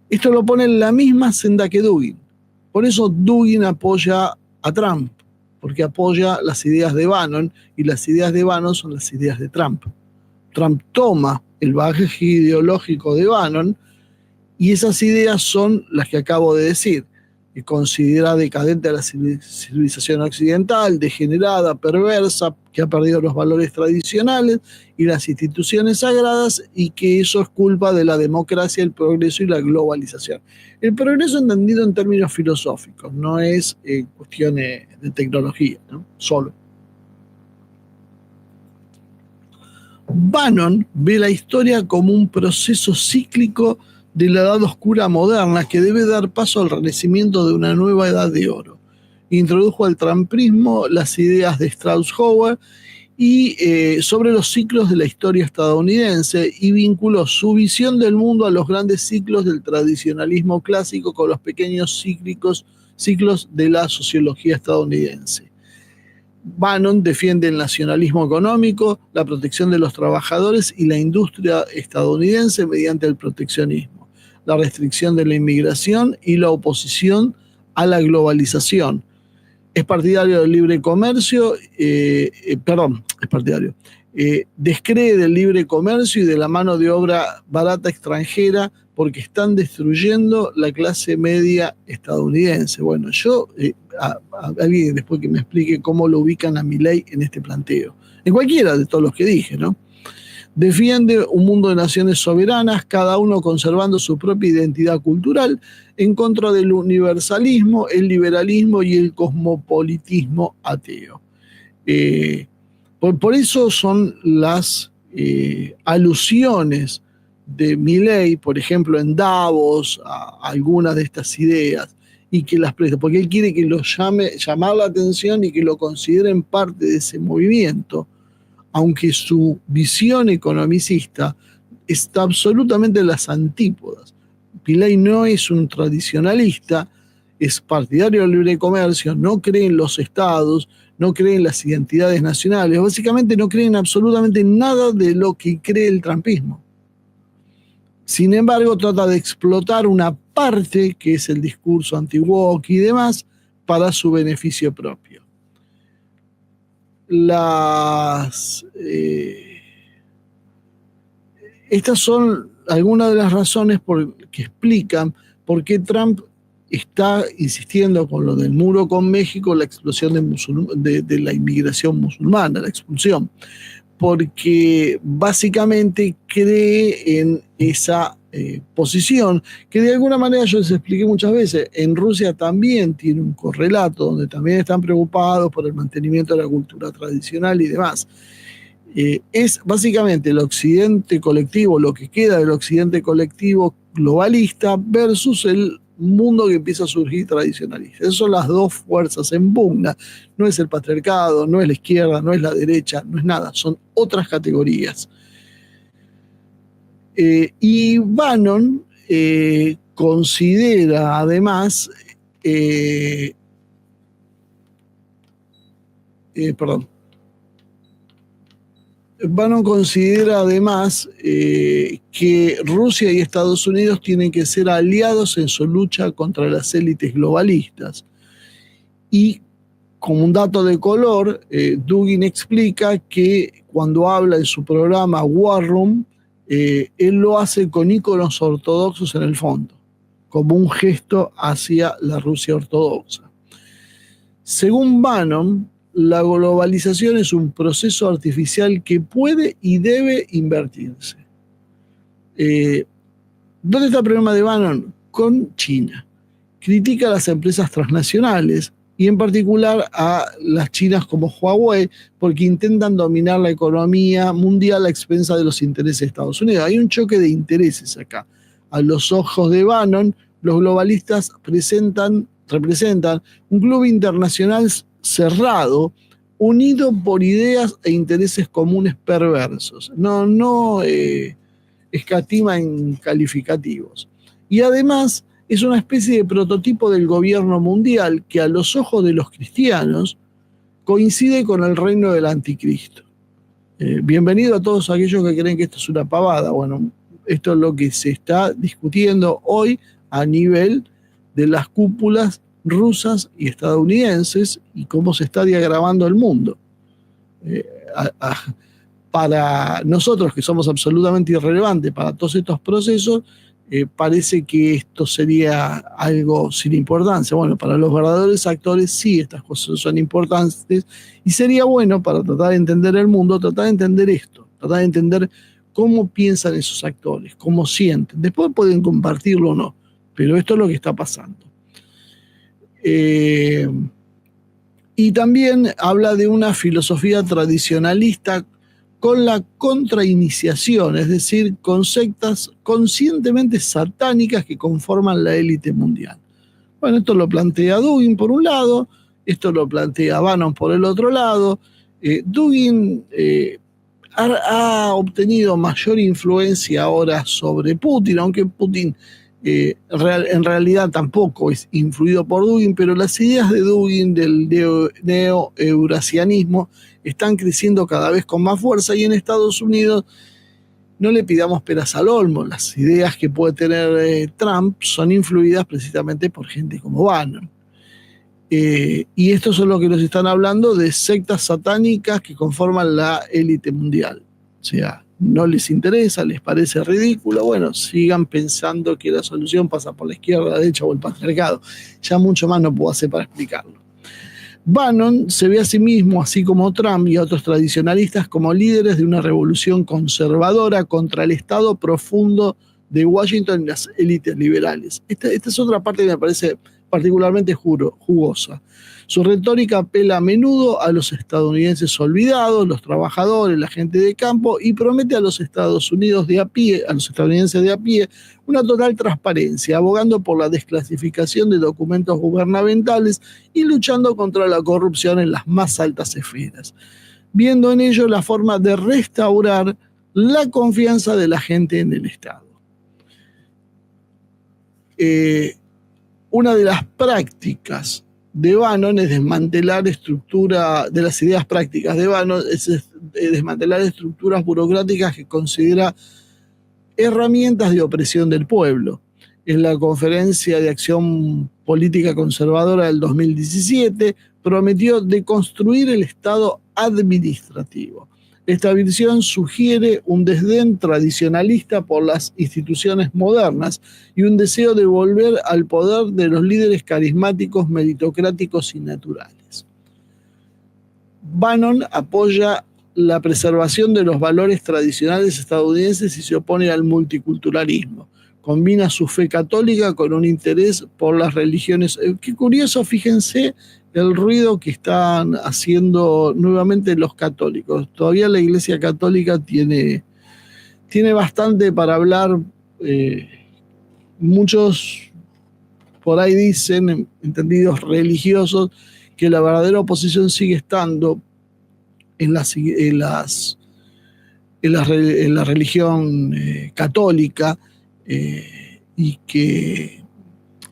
esto lo pone en la misma senda que Dugin. Por eso Dugin apoya a Trump, porque apoya las ideas de Bannon, y las ideas de Bannon son las ideas de Trump. Trump toma el bagaje ideológico de Bannon y esas ideas son las que acabo de decir, que considera decadente a la civilización occidental, degenerada, perversa, que ha perdido los valores tradicionales y las instituciones sagradas, y que eso es culpa de la democracia, el progreso y la globalización. El progreso entendido en términos filosóficos, no es cuestiones de tecnología, ¿no? Solo. Bannon ve la historia como un proceso cíclico de la edad oscura moderna que debe dar paso al renacimiento de una nueva edad de oro. Introdujo al trumpismo las ideas de Strauss-Howard y sobre los ciclos de la historia estadounidense, y vinculó su visión del mundo a los grandes ciclos del tradicionalismo clásico con los pequeños ciclos de la sociología estadounidense. Bannon defiende el nacionalismo económico, la protección de los trabajadores y la industria estadounidense mediante el proteccionismo. la restricción de la inmigración y la oposición a la globalización. Es partidario del libre comercio, descree del libre comercio y de la mano de obra barata extranjera porque están destruyendo la clase media estadounidense. Bueno, alguien después que me explique cómo lo ubican a Milei en este planteo. En cualquiera de todos los que dije, ¿no? Defiende un mundo de naciones soberanas, cada uno conservando su propia identidad cultural, en contra del universalismo, el liberalismo y el cosmopolitismo ateo. Por eso son las alusiones de Milei, por ejemplo, en Davos, a algunas de estas ideas, y que las preste, porque él quiere que llamar la atención y que lo consideren parte de ese movimiento, aunque su visión economicista está absolutamente en las antípodas. Milei no es un tradicionalista, es partidario del libre comercio, no cree en los estados, no cree en las identidades nacionales, básicamente no cree en absolutamente nada de lo que cree el trumpismo. Sin embargo, trata de explotar una parte, que es el discurso anti-woke y demás, para su beneficio propio. Estas son algunas de las razones que explican por qué Trump está insistiendo con lo del muro con México, la explosión de la inmigración musulmana, la expulsión, porque básicamente cree en esa posición que de alguna manera yo les expliqué muchas veces. En Rusia también tiene un correlato donde también están preocupados por el mantenimiento de la cultura tradicional y demás. Es básicamente el occidente colectivo, lo que queda del occidente colectivo globalista versus el mundo que empieza a surgir tradicionalista. Esas son las dos fuerzas en pugna. No es el patriarcado, no es la izquierda, no es la derecha, no es nada, son otras categorías. Y Bannon considera además, Bannon considera además que Rusia y Estados Unidos tienen que ser aliados en su lucha contra las élites globalistas. Y como un dato de color, Dugin explica que cuando habla en su programa War Room, él lo hace con íconos ortodoxos en el fondo, como un gesto hacia la Rusia ortodoxa. Según Bannon, la globalización es un proceso artificial que puede y debe invertirse. ¿Dónde está el problema de Bannon? Con China. Critica a las empresas transnacionales y en particular a las chinas como Huawei porque intentan dominar la economía mundial a expensas de los intereses de Estados Unidos. Hay un choque de intereses acá. A los ojos de Bannon, los globalistas representan un club internacional cerrado, unido por ideas e intereses comunes perversos. No escatima en calificativos. Y además es una especie de prototipo del gobierno mundial que a los ojos de los cristianos coincide con el reino del anticristo. Bienvenido a todos aquellos que creen que esto es una pavada. Bueno, esto es lo que se está discutiendo hoy a nivel de las cúpulas rusas y estadounidenses y cómo se está diagramando el mundo. Para nosotros, que somos absolutamente irrelevantes para todos estos procesos, parece que esto sería algo sin importancia. Bueno, para los verdaderos actores sí, estas cosas son importantes y sería bueno para tratar de entender el mundo, tratar de entender esto, tratar de entender cómo piensan esos actores, cómo sienten. Después pueden compartirlo o no, pero esto es lo que está pasando. Y también habla de una filosofía tradicionalista con la contrainiciación, es decir, con sectas conscientemente satánicas que conforman la élite mundial. Bueno, esto lo plantea Dugin por un lado, esto lo plantea Bannon por el otro lado. Dugin ha obtenido mayor influencia ahora sobre Putin, aunque Putin en realidad tampoco es influido por Dugin, pero las ideas de Dugin del neo-eurasianismo están creciendo cada vez con más fuerza y en Estados Unidos no le pidamos peras al olmo. Las ideas que puede tener Trump son influidas precisamente por gente como Bannon. Y estos son los que nos están hablando de sectas satánicas que conforman la élite mundial. O sea, no les interesa, les parece ridículo, bueno, sigan pensando que la solución pasa por la izquierda, la derecha o el patriarcado. Ya mucho más no puedo hacer para explicarlo. Bannon se ve a sí mismo, así como Trump y otros tradicionalistas, como líderes de una revolución conservadora contra el Estado profundo de Washington y las élites liberales. Esta es otra parte que me parece particularmente jugosa. Su retórica apela a menudo a los estadounidenses olvidados, los trabajadores, la gente de campo, y promete a los Estados Unidos de a pie, a los estadounidenses de a pie, una total transparencia, abogando por la desclasificación de documentos gubernamentales y luchando contra la corrupción en las más altas esferas, viendo en ello la forma de restaurar la confianza de la gente en el Estado. Una de las prácticas de Bannon es desmantelar de las ideas prácticas de Bannon, es desmantelar estructuras burocráticas que considera herramientas de opresión del pueblo. En la Conferencia de Acción Política Conservadora del 2017 prometió deconstruir el Estado administrativo. Esta visión sugiere un desdén tradicionalista por las instituciones modernas y un deseo de volver al poder de los líderes carismáticos, meritocráticos y naturales. Bannon apoya la preservación de los valores tradicionales estadounidenses y se opone al multiculturalismo. Combina su fe católica con un interés por las religiones. Qué curioso, fíjense el ruido que están haciendo nuevamente los católicos. Todavía la Iglesia Católica tiene bastante para hablar. Muchos por ahí dicen, entendidos religiosos, que la verdadera oposición sigue estando en la religión católica, y que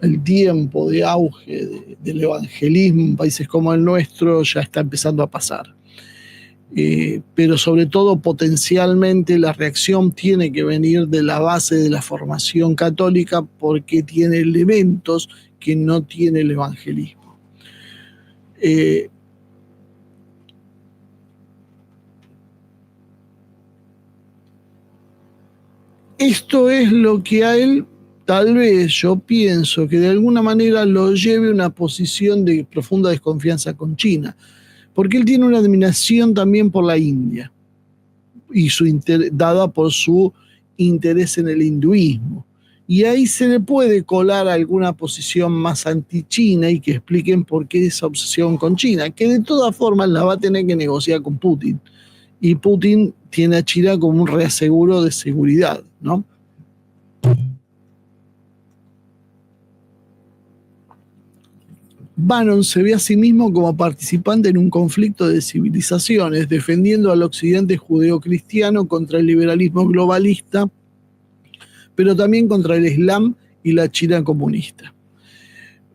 el tiempo de auge del evangelismo en países como el nuestro ya está empezando a pasar. Pero sobre todo potencialmente la reacción tiene que venir de la base de la formación católica, porque tiene elementos que no tiene el evangelismo. Esto es lo que a él, tal vez yo pienso que de alguna manera lo lleve a una posición de profunda desconfianza con China, porque él tiene una admiración también por la India, y dada por su interés en el hinduismo. Y ahí se le puede colar alguna posición más anti-China y que expliquen por qué esa obsesión con China, que de todas formas la va a tener que negociar con Putin. Y Putin tiene a China como un reaseguro de seguridad, ¿no? Bannon se ve a sí mismo como participante en un conflicto de civilizaciones, defendiendo al occidente judeocristiano contra el liberalismo globalista, pero también contra el Islam y la China comunista.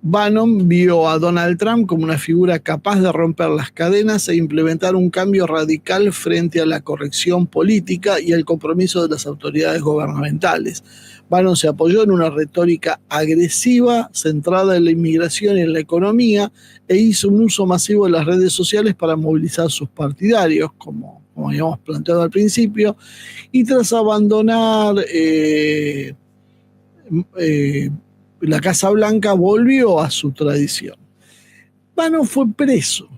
Bannon vio a Donald Trump como una figura capaz de romper las cadenas e implementar un cambio radical frente a la corrección política y el compromiso de las autoridades gubernamentales. Bannon se apoyó en una retórica agresiva centrada en la inmigración y en la economía, e hizo un uso masivo de las redes sociales para movilizar sus partidarios, como habíamos planteado al principio, y tras abandonar la Casa Blanca volvió a su tradición. Bannon fue preso.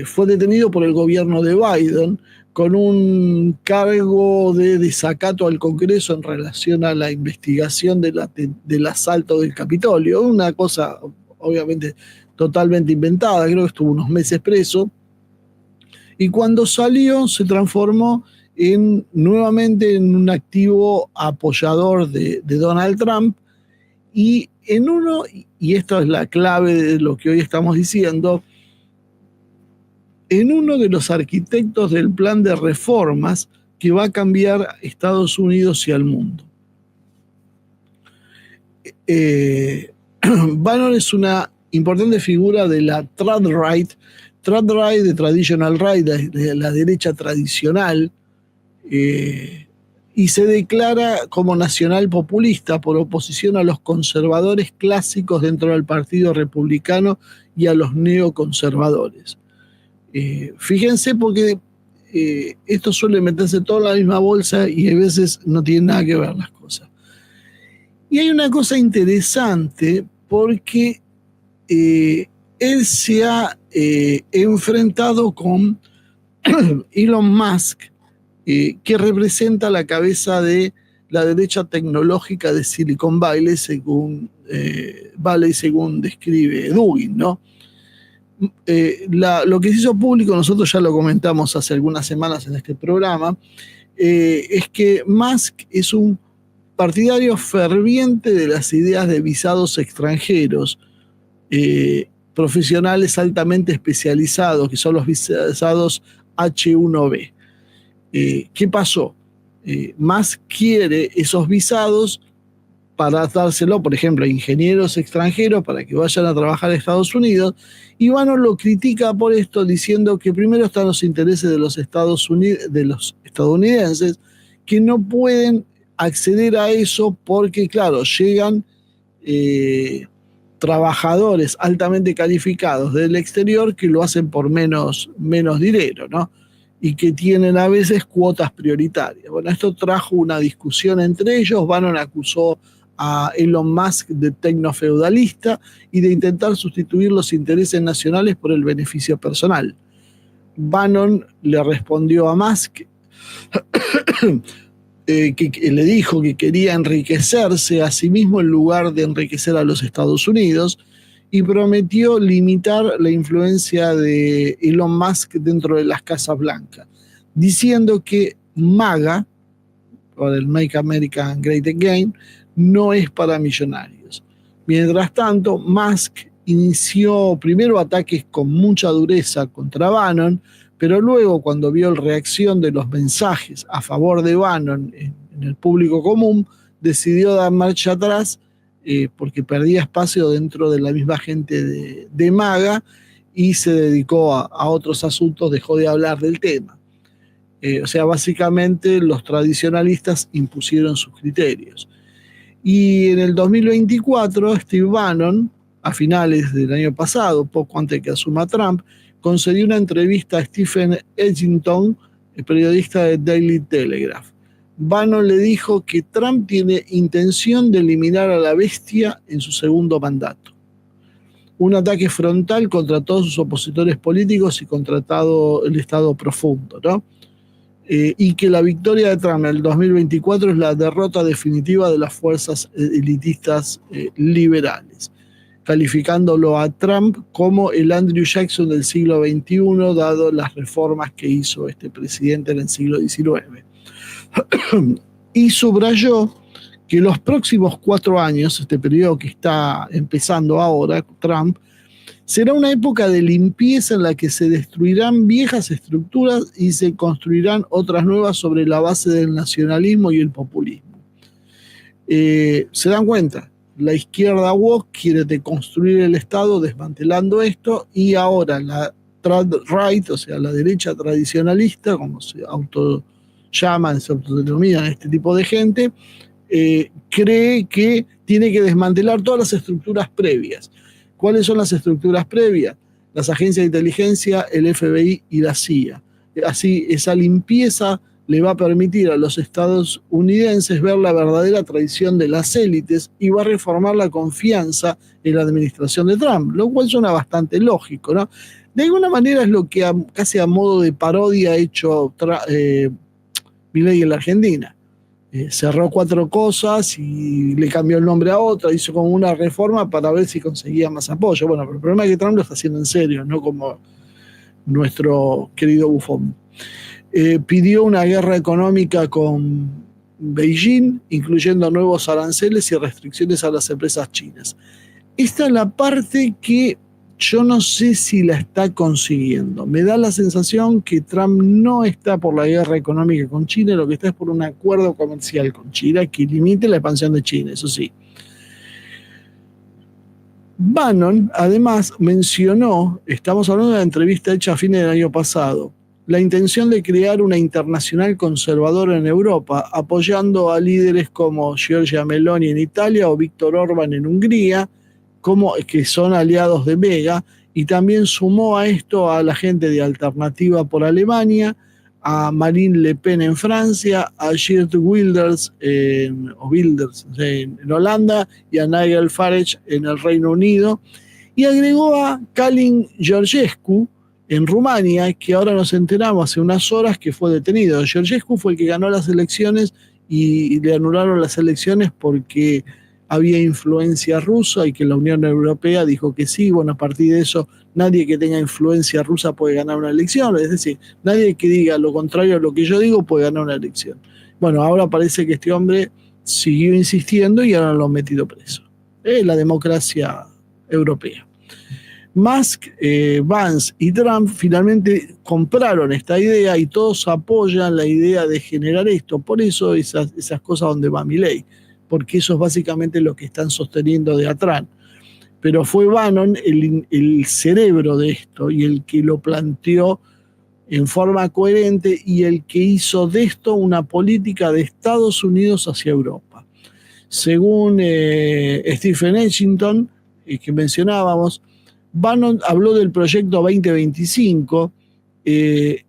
Fue detenido por el gobierno de Biden con un cargo de desacato al Congreso en relación a la investigación del asalto del Capitolio. Una cosa obviamente totalmente inventada. Creo que estuvo unos meses preso. Y cuando salió se transformó nuevamente en un activo apoyador de Donald Trump. Y esta es la clave de lo que hoy estamos diciendo, en uno de los arquitectos del plan de reformas que va a cambiar a Estados Unidos y al mundo. Bannon es una importante figura de la Trad-Right, de Traditional Right, de la derecha tradicional, y se declara como nacional populista por oposición a los conservadores clásicos dentro del Partido Republicano y a los neoconservadores. Fíjense porque esto suele meterse todo en la misma bolsa y a veces no tiene nada que ver las cosas. Y hay una cosa interesante porque él se ha enfrentado con Elon Musk, que representa la cabeza de la derecha tecnológica de Silicon Valley, según describe Dugin, ¿no? Lo que se hizo público, nosotros ya lo comentamos hace algunas semanas en este programa, es que Musk es un partidario ferviente de las ideas de visados extranjeros, profesionales altamente especializados, que son los visados H1B. ¿Qué pasó? Musk quiere esos visados para dárselo, por ejemplo, a ingenieros extranjeros para que vayan a trabajar a Estados Unidos, y Bannon lo critica por esto, diciendo que primero están los intereses de los estadounidenses, que no pueden acceder a eso porque, claro, llegan trabajadores altamente calificados del exterior que lo hacen por menos dinero, ¿no? Y que tienen a veces cuotas prioritarias. Bueno, esto trajo una discusión entre ellos. Bannon acusó a Elon Musk de tecnofeudalista y de intentar sustituir los intereses nacionales por el beneficio personal. Bannon le respondió a Musk que le dijo que quería enriquecerse a sí mismo en lugar de enriquecer a los Estados Unidos, y prometió limitar la influencia de Elon Musk dentro de las Casas Blancas, diciendo que MAGA, o el Make America Great Again, no es para millonarios. Mientras tanto, Musk inició primero ataques con mucha dureza contra Bannon, pero luego, cuando vio la reacción de los mensajes a favor de Bannon en el público común, decidió dar marcha atrás porque perdía espacio dentro de la misma gente de MAGA y se dedicó a otros asuntos, dejó de hablar del tema. O sea, básicamente los tradicionalistas impusieron sus criterios. Y en el 2024, Steve Bannon, a finales del año pasado, poco antes que asuma Trump, concedió una entrevista a Stephen Edgington, el periodista de Daily Telegraph. Bannon le dijo que Trump tiene intención de eliminar a la bestia en su segundo mandato. Un ataque frontal contra todos sus opositores políticos y contra todo el Estado profundo, ¿no? Y que la victoria de Trump en el 2024 es la derrota definitiva de las fuerzas elitistas liberales, calificándolo a Trump como el Andrew Jackson del siglo XXI, dado las reformas que hizo este presidente en el siglo XIX. Y subrayó que los próximos 4 años, este periodo que está empezando ahora, Trump, será una época de limpieza en la que se destruirán viejas estructuras y se construirán otras nuevas sobre la base del nacionalismo y el populismo. ¿Se dan cuenta? La izquierda woke quiere deconstruir el Estado desmantelando esto, y ahora la right, o sea, la derecha tradicionalista, como se autollaman, se autodenominan este tipo de gente, cree que tiene que desmantelar todas las estructuras previas. ¿Cuáles son las estructuras previas? Las agencias de inteligencia, el FBI y la CIA. Así, esa limpieza le va a permitir a los estadounidenses ver la verdadera traición de las élites y va a reformar la confianza en la administración de Trump, lo cual suena bastante lógico, ¿no? De alguna manera es lo que casi a modo de parodia ha hecho Milei en la Argentina. Cerró 4 cosas y le cambió el nombre a otra, hizo como una reforma para ver si conseguía más apoyo. Bueno, pero el problema es que Trump lo está haciendo en serio, no como nuestro querido bufón. Pidió una guerra económica con Beijing, incluyendo nuevos aranceles y restricciones a las empresas chinas. Esta es la parte que yo no sé si la está consiguiendo. Me da la sensación que Trump no está por la guerra económica con China, lo que está es por un acuerdo comercial con China que limite la expansión de China, eso sí. Bannon, además, mencionó, estamos hablando de la entrevista hecha a fines del año pasado, la intención de crear una internacional conservadora en Europa, apoyando a líderes como Giorgia Meloni en Italia o Víctor Orbán en Hungría, que son aliados de Mega, y también sumó a esto a la gente de Alternativa por Alemania, a Marine Le Pen en Francia, a Geert Wilders en Holanda y a Nigel Farage en el Reino Unido, y agregó a Calin Georgescu en Rumania, que ahora nos enteramos hace unas horas que fue detenido. Georgescu fue el que ganó las elecciones y le anularon las elecciones porque había influencia rusa y que la Unión Europea dijo que sí. Bueno, a partir de eso, nadie que tenga influencia rusa puede ganar una elección. Es decir, nadie que diga lo contrario a lo que yo digo puede ganar una elección. Bueno, ahora parece que este hombre siguió insistiendo y ahora lo han metido preso. Es la democracia europea. Musk, Vance y Trump finalmente compraron esta idea y todos apoyan la idea de generar esto. Por eso esas cosas donde va Milei, porque eso es básicamente lo que están sosteniendo de atrás. Pero fue Bannon el cerebro de esto y el que lo planteó en forma coherente y el que hizo de esto una política de Estados Unidos hacia Europa. Según Stephen Edgington, que mencionábamos, Bannon habló del proyecto 2025 que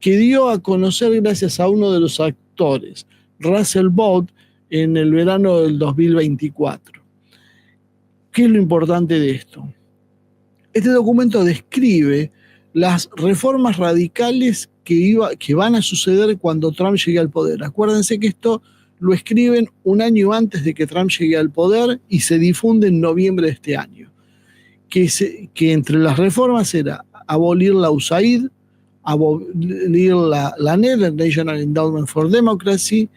dio a conocer gracias a uno de los actores, Russell Bott, en el verano del 2024. ¿Qué es lo importante de esto? Este documento describe las reformas radicales que van a suceder cuando Trump llegue al poder. Acuérdense que esto lo escriben un año antes de que Trump llegue al poder y se difunde en noviembre de este año. Que entre las reformas era abolir la USAID, abolir la NED, la National Endowment for Democracy,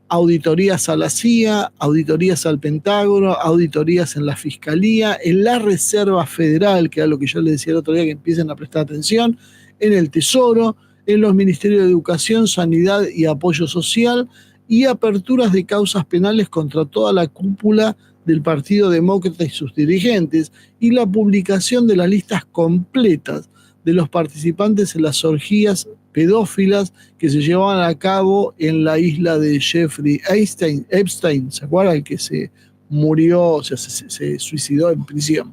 auditorías a la CIA, auditorías al Pentágono, auditorías en la Fiscalía, en la Reserva Federal, que era lo que yo les decía el otro día, que empiecen a prestar atención, en el Tesoro, en los Ministerios de Educación, Sanidad y Apoyo Social, y aperturas de causas penales contra toda la cúpula del Partido Demócrata y sus dirigentes, y la publicación de las listas completas de los participantes en las orgías pedófilas que se llevaban a cabo en la isla de Jeffrey Epstein, ¿se acuerdan? El que se murió, o sea, se suicidó en prisión.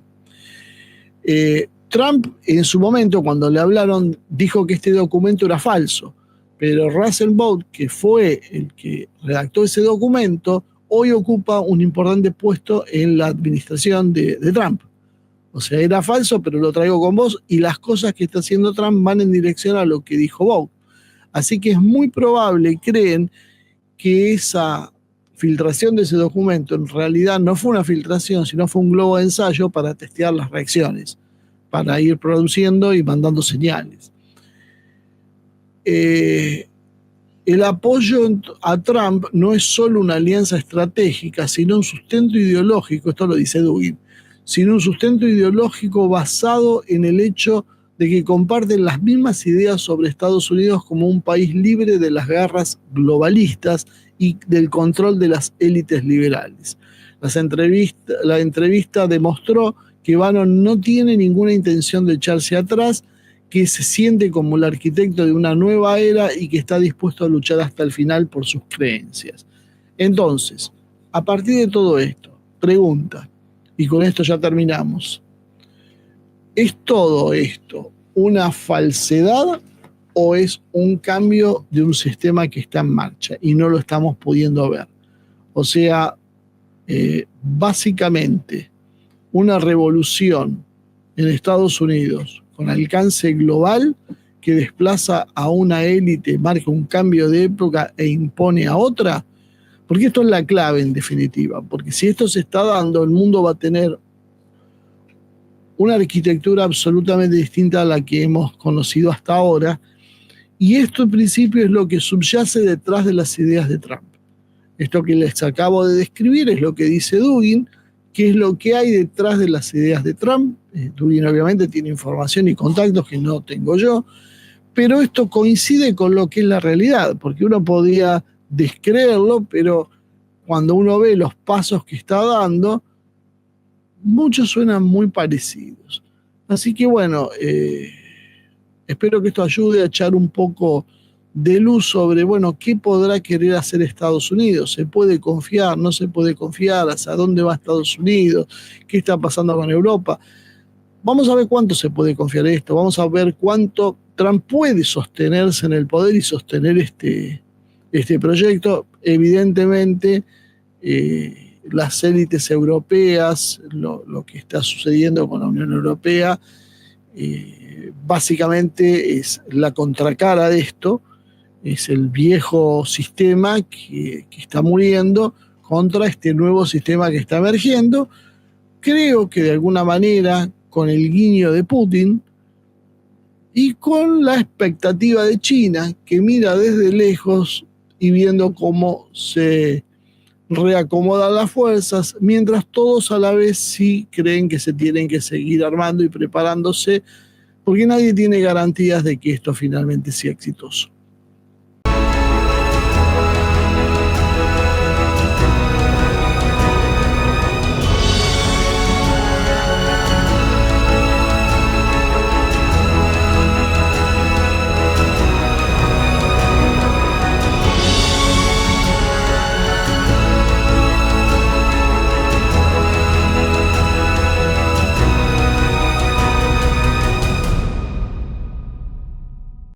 Trump, en su momento, cuando le hablaron, dijo que este documento era falso, pero Russell Bott, que fue el que redactó ese documento, hoy ocupa un importante puesto en la administración de Trump. O sea, era falso, pero lo traigo con vos, y las cosas que está haciendo Trump van en dirección a lo que dijo Bott. Así que es muy probable, creen, que esa filtración de ese documento en realidad no fue una filtración, sino fue un globo de ensayo para testear las reacciones, para ir produciendo y mandando señales. El apoyo a Trump no es solo una alianza estratégica, sino un sustento ideológico, esto lo dice Dugin, sino un sustento ideológico basado en el hecho de que comparten las mismas ideas sobre Estados Unidos como un país libre de las garras globalistas y del control de las élites liberales. La entrevista demostró que Bannon no tiene ninguna intención de echarse atrás, que se siente como el arquitecto de una nueva era y que está dispuesto a luchar hasta el final por sus creencias. Entonces, a partir de todo esto, pregunta, y con esto ya terminamos, ¿es todo esto una falsedad o es un cambio de un sistema que está en marcha y no lo estamos pudiendo ver? O sea, básicamente una revolución en Estados Unidos con alcance global que desplaza a una élite, marca un cambio de época e impone a otra, porque esto es la clave en definitiva, porque si esto se está dando, el mundo va a tener una arquitectura absolutamente distinta a la que hemos conocido hasta ahora, y esto en principio es lo que subyace detrás de las ideas de Trump. Esto que les acabo de describir es lo que dice Dugin, que es lo que hay detrás de las ideas de Trump. Dugin obviamente tiene información y contactos que no tengo yo, pero esto coincide con lo que es la realidad, porque uno podía descreerlo, pero cuando uno ve los pasos que está dando, muchos suenan muy parecidos. Así que bueno, Espero que esto ayude a echar un poco de luz sobre, bueno, qué podrá querer hacer Estados Unidos. ¿Se puede confiar? ¿No se puede confiar? ¿Hacia dónde va Estados Unidos? ¿Qué está pasando con Europa? Vamos a ver cuánto se puede confiar esto. Vamos a ver cuánto Trump puede sostenerse en el poder y sostener este proyecto. Evidentemente, las élites europeas, lo que está sucediendo con la Unión Europea, básicamente es la contracara de esto, es el viejo sistema que está muriendo contra este nuevo sistema que está emergiendo. Creo que de alguna manera, con el guiño de Putin y con la expectativa de China, que mira desde lejos y viendo cómo se reacomodan las fuerzas, mientras todos a la vez sí creen que se tienen que seguir armando y preparándose, porque nadie tiene garantías de que esto finalmente sea exitoso.